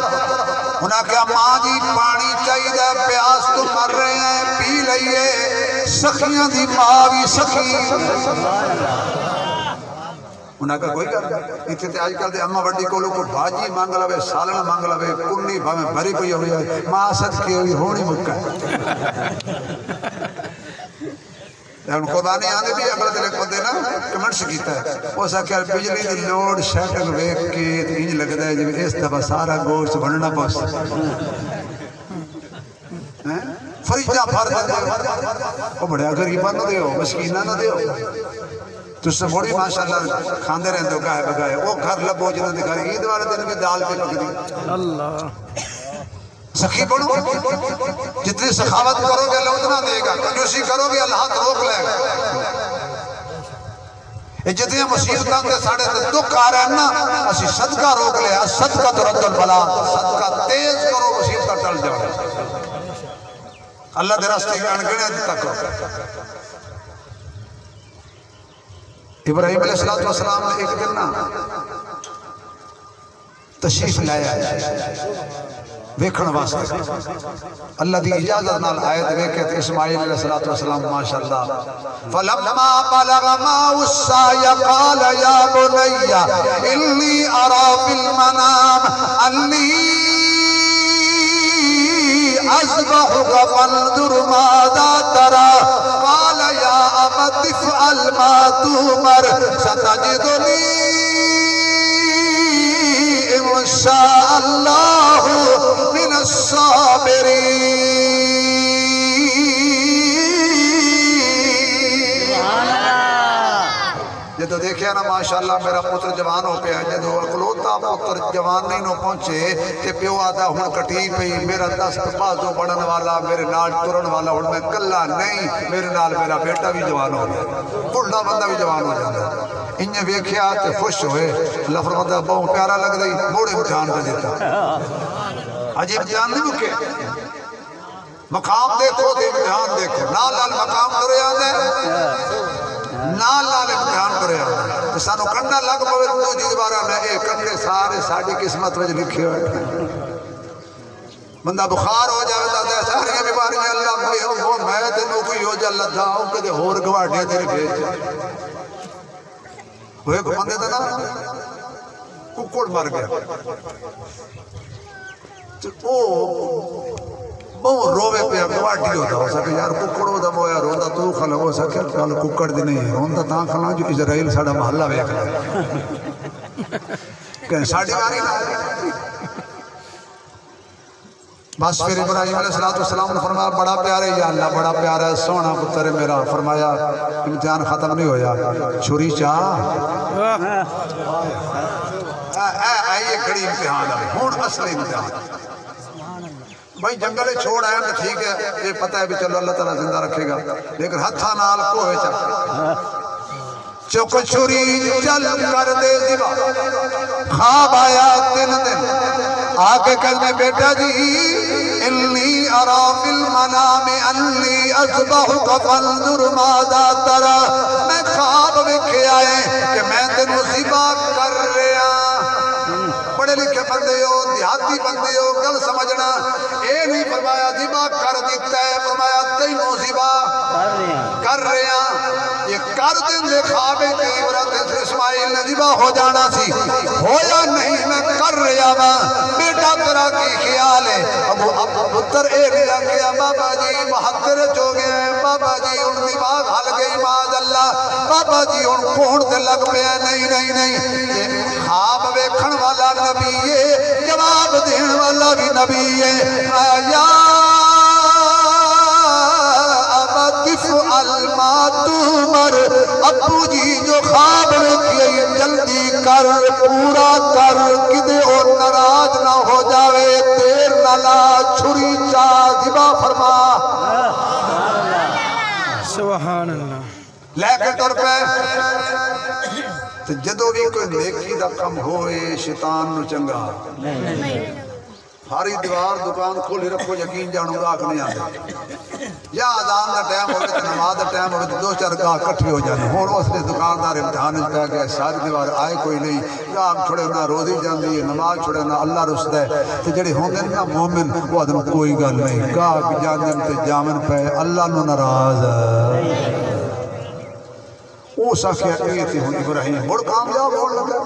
انہاں کہا ماں جی پانی چاہیے دے پیاس تو مر رہے ہیں پی لئیے سخیاں دی ماں بھی سخی انہاں کا کوئی کر اتھے تے آج کل دے اممہ وڈی کو لوگ کو بھاجی مانگ لوے سالن مانگ لوے کنی بھامیں بھری پئی ہوئی ہے ماں صدقے ہوئی ہونی مکہ ہے لیکن قربانی آنے بھی اگلے دل ایک بندے نا کمنٹس کیتا ہے وہ ساکھا بجلی دی لوڈ شیڈنگ ویک کے انج لگتا ہے جو اس دفعہ سارا گوشت بننا پاس فریجہ بھر دے وہ بڑے غریباں نہ دیو مسکیناں نہ دیو تو سے بڑی ماشاءاللہ کھاندے رہندے ہو گاہے بگاہے وہ گھر لبو جنہاں دے گھر عید والے دن بھی دال پہ پک دی اللہ سخی بڑھو جتنی سخاوت کرو گے اللہ اتنا دے گا کنجوسی کرو گے اللہ ہاتھ روک لے گا جتنی مصیبتاں تے ساڑے تے دکھ آ رہے ہیں نا اسی صدقہ روک لے صدقہ تو رد البلا صدقہ تیز کرو مصیبتاں ٹل جاؤ اللہ دے راستے کے انگنے تک ابراہیم علیہ السلام نے ایک دن نا تشریف لایا ویکھن واسطے اللہ دی اجازت نال آیت ویکھے تے اسماعیل علیہ السلام ماشاءاللہ فلما بلغ معه السعي قال يا بني إني أرى في المنام أني أذبحك فانظر ماذا ترى قال يا أبت افعل ما تؤمر ستجدني إن شاء الله من الصابرين جدو دیکھیا نا ماشاءاللہ میرا پتر جوان ہو پیا جدو اکلوتا پتر جوان نہیں نو پہنچے تے پیو آتا ہوں کٹی پئی میرا دست بازو بڑھن والا میرے نال ٹرن والا ہوں میں کلا نہیں میرے نال میرا بیٹا بھی جوان ہو گیا بڑھا بندہ بھی جوان ہو جاتا انہیں ویکھیا تے خوش ہوئے اللہ فرماتا بہت پیارا لگ رہی موڑے امتحان کا دیتا عجیب امتحان نہیں مکے مقام دیکھو تے امتحان دیکھو نال لال مقام کرے آنے نال لال امتحان کرے آنے تو سانو کنڈا لگ پوے تو جیز بارا میں اے کنڈے سارے ساڑی قسمت وجہ لکھے ہوئے بندہ بخار ہو جاوے تا دے ساری بیماریاں اللہ کوئی ہو میں تے نو کوئی ہو جا اللہ داؤں کدے ہور گواڑے تیرے بھیج وہ ایک بندے تھا نا ککڑ مر گیا بہت روے پہ گواڑی ہوتا ہو سکے یار ککڑ ہوتا مویا روندا تو کھلا ہو سکے کل ککڑ دی نہیں ہے روندا تاں کھلا جو اسرائیل ساڑا محلہ ویکھ لے کہ ساڑی باری نہ بس پھر ابراہیم علیہ السلام نے فرمایا بڑا پیارا ہے یا اللہ بڑا پیارا ہے سونا پتر ہے میرا فرمایا امتحان ختم نہیں ہویا چھری چاہ آئیے کھڑی امتحان ہے ہون اصلی امتحان بھائی جنگلے چھوڑ آئے تو ٹھیک ہے یہ پتہ ہے بھی چلو اللہ تعالیٰ زندہ رکھے گا لیکن ہتھا نال کوئے چاہ چک چھری چل کر دے زبا خواب آیا 3 دن آکے کل میں بیٹا جی انی ارا فی المنام انی اذبحک فانظر ماذا ترى میں خواب ویکھے آئے کہ میں تینوں ذبح کر رہا پڑھے لکھے بندے ہو دیہاتی بندے ہو گل سمجھنا اے نہیں فرمایا ذبح کر دیتا ہے فرمایا تینوں ذبح کر رہا یہ کر دن دے خوابے کی عبرت اسماعیل نے ذبح ہو جانا سی ہویا نہیں میں کر رہا ماں بیٹا ترا کی خیال ہے اب پتر اے رہا کیا بابا جی 72 ہو گئے ہیں بابا جی ان دماغ حل گئی ماذ اللہ بابا جی ان کون دے لگ پہ ہے نہیں یہ خواب ویکھن والا نبی ہے جواب دین والا بھی نبی ہے یا افعل ما تؤمر ابو جی جو خواب ویکھے جلدی کر پورا کر کدے اور ناراض نہ ہو جاوے دیر نہ لا چھری چاہ ذبح فرما سبحان اللہ لے کے ٹر پہ تو جدو بھی کوئی نیکی دا کم ہوئے شیطان نو چنگا ہاری دیوار دکان کھولی رکھو یقین جانو گاہک نہیں آتے یا آزان دا ٹائم ہوئے تو نماز دا ٹائم ہوئے تو 2-4 گاہک کٹھے ہو جانے ہون اس نے دکاندار امتحان پہ گئے ساری دیوار آئے کوئی نہیں گاہک چھوڑے نہ روزی جاندی ہے نماز چھوڑے نہ اللہ رسد ہے تو جڑے ہوندے نا مومن وہ ادھر کوئی گل نہیں گاہک جاندن تے جامن پہ اللہ نو ناراض ہے وہ ساکھیا یہ تھی ہوں ابراہیم بڑھ کامیاب ہون لگا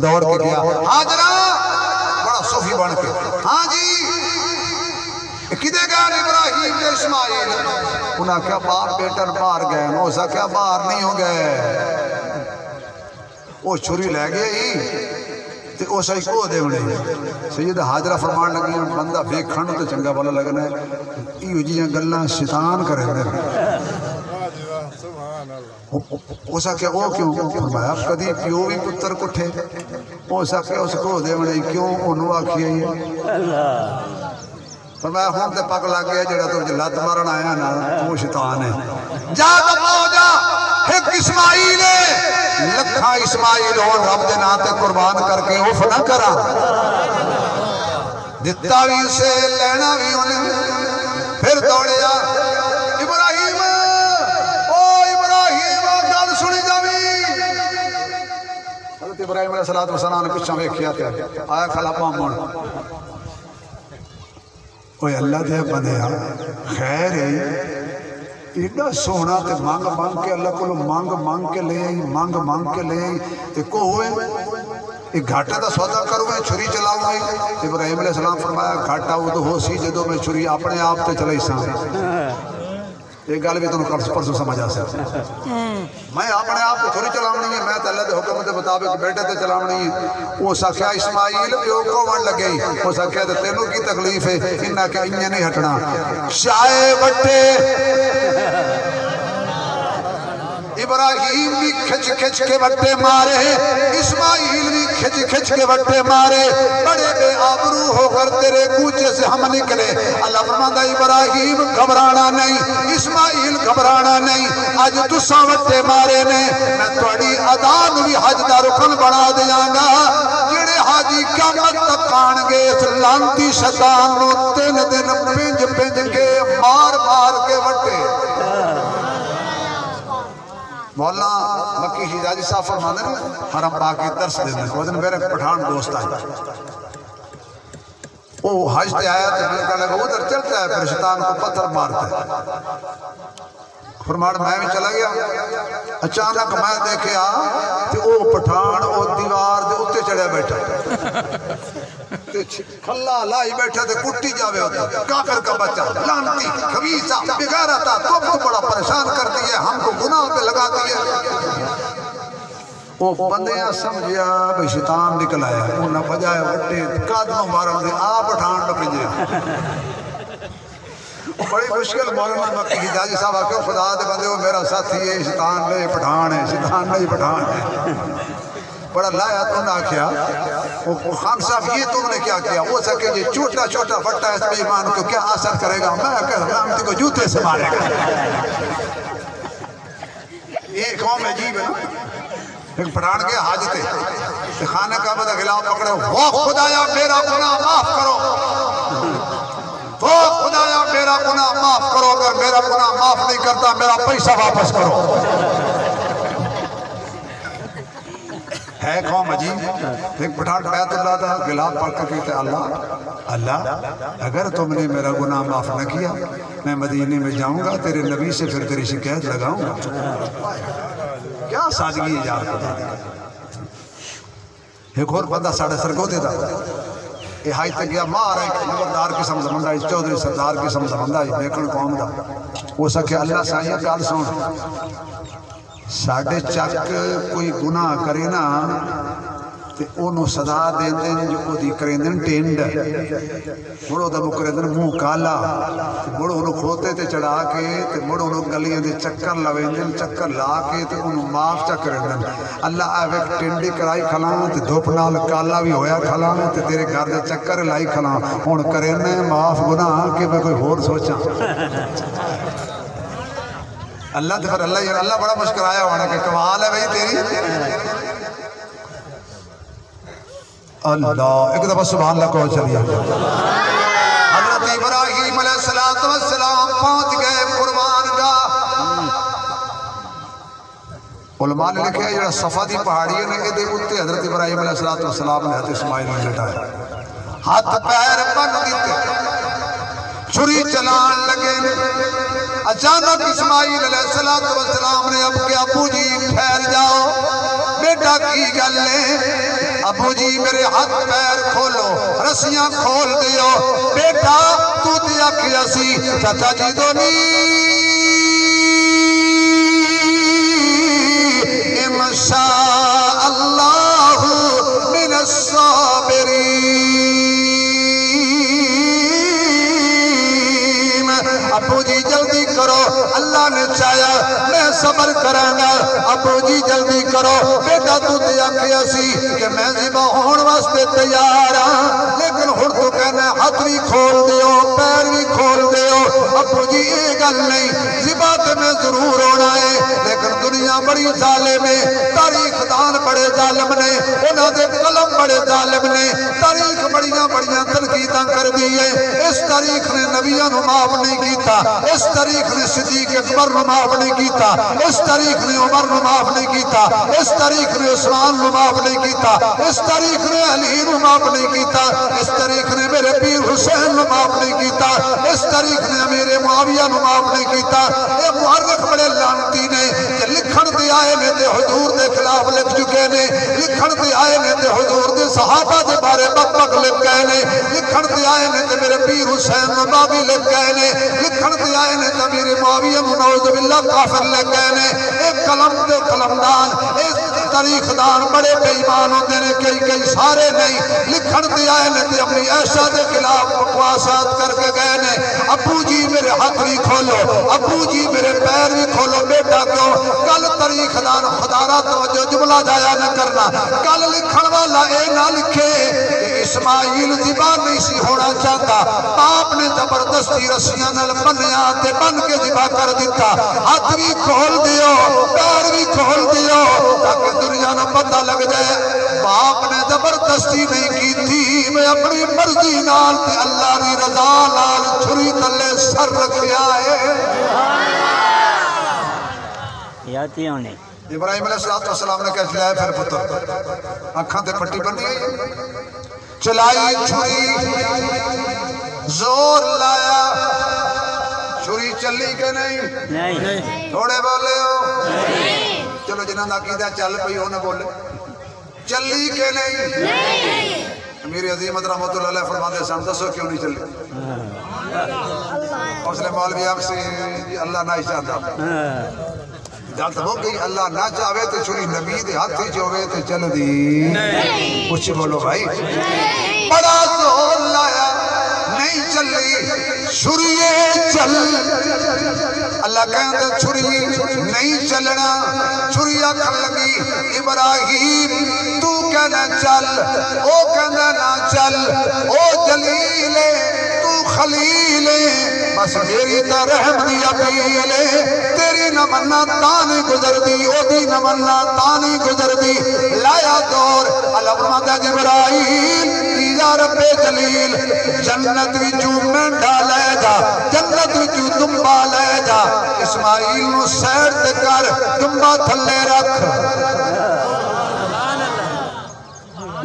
دوڑ کے گیا حاجرہ بڑا صوفی بن کے ہاں جی کدے گئے ابراہیم تے اسماعیل؟ انہاں کیا باپ بیٹر باہر گئے؟ ہو سکیا باہر نہیں ہو گئے، وہ چھری لے گئے ہی تے او سہی کو دے ہونے۔ سید حاجرہ فرمان لگی بندہ ویکھن تے چنگا والا لگنا ہے، ایو جیاں گلاں شیطان کرے دے۔ او سکیا او کیوں؟ فرمایا کدی پیو بھی پتر کٹھے، او سکیا اس کو دے ہونے کیوں انہوں آکھیا ہی فرمایا ہون تے پک لگ گیا جڑا تو لت مارن آیا نا وہ شیطان ہے۔ جا دباؤ جا ایک اسماعیل ہے، لکھا اسماعیل ہو رب دے ناتے قربان کر کے اوف نہ کرا، دتا بھی اسے لینا بھی انہیں، پھر دوڑے جا ابراہیم، او ابراہیم گل سنی جاوی۔ حضرت ابراہیم علیہ السلام نے پچھا ویکھیا تے آیا کھلا پامن، اوہ اللہ دے بندیا خیر ہے ایڈا سونا تے مانگ مانگ کے اللہ کو مانگ کے لے آئی، مانگ کے لے آئی تے کو ہوئے ایک گھاٹا دا سودا کروئے چھری چلاؤں گئی۔ ابراہیم علیہ السلام فرمایا گھاٹا وہ تو ہو سی جدو میں چھری اپنے آپ تے چلائی ساں، ایک گال بھی تنہوں پرسوں سمجھ آ سکتے میں اپنے آپ کو چھری چلاؤنی ہے، میں تو اللہ دے حکم دے مطابق بیٹے تے چلاؤنی ہے۔ وہ سکھیا اسماعیل پیو کو ون لگئی، وہ سکھیا تے تینوں کی تکلیف ہے انہاں کہ انہیں نہیں ہٹنا، شائے وٹے ابراہیم بھی کھچ کے وٹے مارے، اسماعیل بھی کھچ کے وٹے مارے، بڑے بے آبرو ہو کر تیرے کوچے سے ہم نکلے۔ اللہ فرماندہ ابراہیم گھبرانا نہیں، اسماعیل گھبرانا نہیں، آج تسا وٹے مارے نے میں توڑی ادان بھی حج دا رکن بڑھا دیاں گا، جڑے حاجی قیامت تک آن گے اس لانتی شیطان نو 3 دن پنج کے مار کے وٹے۔ مولانا مکی حجازی صاحب فرمانے حرم پاکی درس دینے وہ دن میرے پٹھان دوست آئے، وہ حج تے آیا تھے، میں نے کہا لگا ادھر چلتا ہے پھر شیطان کو پتھر مارتا ہے۔ فرمانا میں بھی چلا گیا، اچانک میں دیکھے کہ وہ پٹھان وہ دیوار دے اتے چڑھے بیٹھا کھلا لائی بیٹھا تھے، کٹی جاوے ہوتا کافر کا بچہ لانتی خبیثہ بغیرتا تو بڑا پریشان کر دیئے، ہم کو گناہ پہ لگا دیئے۔ وہ بندیاں سمجھیا بھئی شیطان نکل آیا، انہاں بجائے وٹے قادموں مارم دے آپ اٹھان نہ پجھے۔ بڑی مشکل مولانا مکی حجازی صاحب آکے خدا دے بندے وہ میرا ساتھی ہے، شیطان نہیں پٹھان ہے، شیطان نہیں پٹھان ہے۔ بڑا لایا تو نہ کیا، وہ خان صاحب یہ تم نے کیا کیا؟ وہ سکے جی چھوٹا وٹا اس بے ایمان کو کیا اثر کرے گا؟ میں کہا رامتی کو جوتے سے مارے گا۔ یہ قوم عجیب ہے نا، ایک پٹھان کے حاجتے خانہ کعبہ دا خلاف پکڑے، وہ خدایا میرا گناہ معاف کرو، وہ خدایا میرا گناہ معاف کرو، اگر میرا گناہ معاف نہیں کرتا میرا پیسہ واپس کرو۔ ہے قوم عجیب، ایک پٹھان بیت اللہ دا غلاف پڑھ کر کہتے اللہ اگر تم نے میرا گناہ معاف نہ کیا میں مدینے میں جاؤں گا، تیرے نبی سے پھر تیری شکایت لگاؤں گا۔ کیا سادگی ہے یار خدا دی۔ ایک اور بندہ ساڑھے سرگو دے دا یہ ہائی تک گیا مار ہے نمبردار قسم دا بندہ، چودھری سردار قسم دا بندہ، بیکن قوم دا وہ سکے اللہ سائیہ کال سن ساڑھے چک کوئی گناہ کرے نا تے انہوں صدا دین دین جو او دی کریں دین ٹینڈ مڑو دا مکریں دین موں کالا مڑو انہوں کھوتے تے چڑھا کے تے مڑو انہوں گلیاں دے چکر لویں دین چکر لا کے تے انہوں معاف چکریں دین اللہ آئے ویک ٹینڈی کرائی کھلان تے دھوپ نال کالا بھی ہویا کھلان تے تیرے گھر دے چکر لائی کھلان ہون کریں دیں معاف گناہ کہ میں کوئی ہور سوچاں اللہ تے پھر اللہ بڑا مشکرایا ہونا کہ کمال ہے بھئی تیری اللہ ایک دفعہ سبحان اللہ کو چلیا حضرت ابراہیم علیہ السلام پہنچ گئے قربان گاہ۔ علماء نے لکھا ہے یہ صفا دی پہاڑی ہے کہ دے اتے حضرت ابراہیم علیہ السلام نے حضرت اسماعیل نے لٹایا، ہاتھ پیر بن دیتے چھری چلان لگے۔ اچانک اسماعیل علیہ السلام نے اب کہ ابو جی ٹھہر جاؤ بیٹا کی گل ہے، اب ابو جی میرے ہاتھ پیر کھولو رسیاں کھول دیو بیٹا تو تے آکھیا سی چچا جی دونی انشاء اللہ من الصابرین ابو جی جلدی کرو اللہ نے چاہیا میں صبر کرانگا ابو جی جلدی کرو بیٹا تو تے آکھیا سی کہ میں ذبح ہون واسطے تیار ہاں لیکن ہن تو کہنا ہاتھ بھی کھول دیو پیر بھی کھول دیو ابو جی یہ گل نہیں ذبح تے میں ضرور ہونا ہے لیکن دنیا بڑی ظالم ہے تاریخ دان بڑے ظالم نے انہاں دے قلم بڑے ظالم نے تاریخ بڑیاں تنقیداں کر دی ہے اس تاریخ نے نبیوں نو معاف نہیں کیتا اس تاریخ نے صدیق اکبر نو معاف نہیں کیتا اس تاریخ نے عمر نو معاف نہیں کیتا اس تاریخ نے عثمان نو معاف نہیں کیتا اس تاریخ نے علی نو معاف نہیں کیتا اس تاریخ نے میرے پیر حسین نو معاف نہیں کیتا اس تاریخ نے امیر معاویہ نو معاف نہیں کیتا اے مورخ بڑے لعنتی نے کہ لکھن دے آئے نے تے حضور دے خلاف لکھ چکے نے لکھن دے آئے نے تے حضور دے صحابہ دے بارے بک لکھ گئے نے لکھن دے آئے نے تے میرے پیر حسین نو بابی لکھ گئے نے لکھن دے آئے نے تے میرے معاویہ نو نعوذ باللہ کافر لکھ گئے نے ایک قلم دے قلمدان ایک تاریخ دان بڑے بے ایمان ہوندے نے کئی سارے نہیں لکھن دے آئے نے تے اپنی عائشہ دے خلاف بکواسات کر کے گئے نے ابو جی میرے ہاتھ بھی کھولو ابو جی میرے پیر بھی کھولو بیٹا کیوں کل تاریخ دان خدا را توجہ جملہ جایا نہ کرنا کل لکھن والا اے نہ لکھے کہ اسماعیل ذبح نہیں سی ہونا چاہتا باپ نے زبردستی رسیاں نال بنیا تے بن کے ذبح کر دیتا ہاتھ بھی کھول دیو پیر بھی کھول دیو تاکہ دنیا نو پتہ لگ جائے باپ نے زبردستی نہیں کی تھی میں اپنی مرضی نال تے اللہ دی رضا نال چھری تلے سر رکھیا ہے یاتی ہونے ابراہیم علیہ السلام نے کہا چلایا پھر پتر اکھاں تے پٹی بنی گئی چلائی چھری زور لایا چھری چلی کہ نہیں تھوڑے بولے ہو چلو جنہاں دا عقیدہ چل پئی ہونے بولے چلی کہ نہیں میری عظیمت رحمت اللہ علیہ فرماتے ہیں دسو کیوں نہیں چلی حوصلے مولوی آپ سے اللہ نہ چاہتا جانتا ہو کہ اللہ نہ چاہوے تو چھری نبی دے ہاتھ ہی چوہے تو چل دی کچھ بولو بھائی بڑا زور لایا نہیں چلی چھریے چل اللہ کہتے چھری نہیں چلنا چھری آکھن لگی ابراہیم تو کہنا چل او کہنا نہ چل او جلیل تو خلیل بس میری تا رحم دی اپیل تیری نہ مننا تانی گزر دی او دی نہ مننا تانی گزر دی لایا دور اللہ فرماتا ہے ابراہیم یا رب جلیل جنت وچوں مینڈا لے جا جنت وچوں دمبا لے جا اسماعیل نو سیر تے کر دمبا تھلے رکھ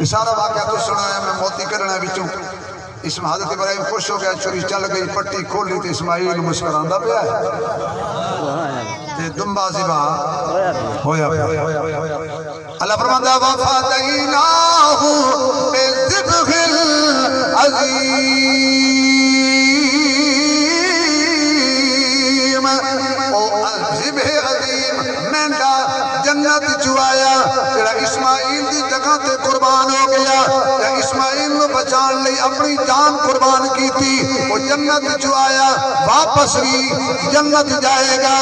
اشارہ واقعہ تو سنا ہے میں موتی کرنا بچوں اس میں حضرت ابراہیم خوش ہو گیا چھری چل گئی پٹی کھولی تو اسماعیل مسکراندہ پہ آئے تے دمبا ذبح ہویا اللہ فرماتا وَفَدَيْنَاهُ بِالذِّبْحِ الْعَظِيمِ او ذبح عظیم مینڈا جنت چوایا جڑا اسماعیل دی جگہ تے قربان ہو گیا یا اسماعیل نو بچان لئی اپنی جان قربان کی تھی وہ جنت چوایا واپس بھی جنت جائے گا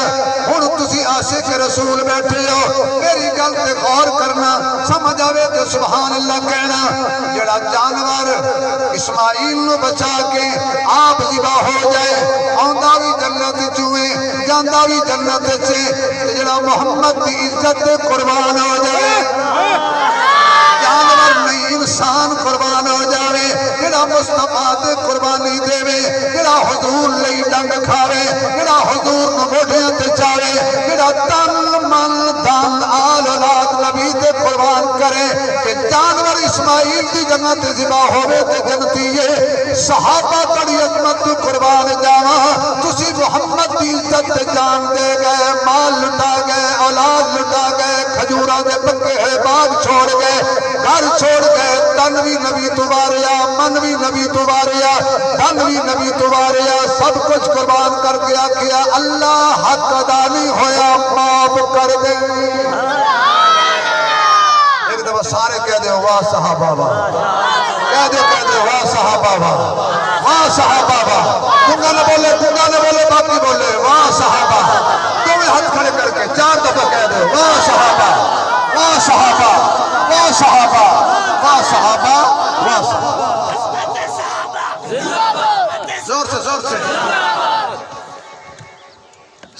ہن تسی عاشق رسول بیٹھے ہو میری گل تے غور کرنا سمجھ آوے تے سبحان اللہ کہنا جڑا جانور اسماعیل نو بچا کے آپ ذبح ہو جائے آندا بھی جنت چوئے جاندا بھی جنت سے جڑا محمد کی عزت قربان ہو جائے جانور نہیں انسان قربان ہو جائے جڑا مصطفیٰ دے قربانی دے جڑا حضور لئی ڈنگ کھاوے جڑا حضور نو موڑھیاں تے چاوے جڑا تن من دن آل اولاد نبی دے قربان کرے کہ جانور اسماعیل دی جنت ذبح ہوئے تے جنتی ہے صحابہ کڑی عظمت قربان جاوا تسی محمد دی عزت جان دے گئے مال لٹا گئے اولاد لٹا گئے کھجورہ دے پکے باغ چھوڑ گئے گھر چھوڑ گئے تن بھی نبی تو واریا، من بھی نبی تو واریا، دن بھی نبی تو واریا، سب کچھ قربان کر کے آکھیا اللہ حق ادا نہیں ہویا معاف کر دے۔ ایک دفعہ سارے کہہ دے واہ صحابہ واہ، کہہ دے واہ صحابہ واہ، واہ صحابہ واہ، گنگا نہ بولے باقی بولے واہ صحابہ، تمہیں ہاتھ کھڑے کر کے 4 دفعہ کہہ دے واہ صحابہ واہ صحابہ واہ صحابہ واہ صحابہ واہ صحابہ، زور سے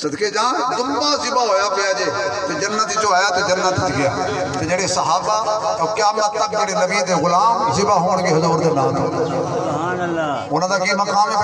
صدقے جان دمبا زبا ہویا پیا جے تو جنتی جو آیا تو جنت گیا تو جڑے صحابہ اور قیامت تک جڑے نبی دے غلام زبا ہون گے حضور دے نام سبحان اللہ انہاں دا کی مقام ہے؟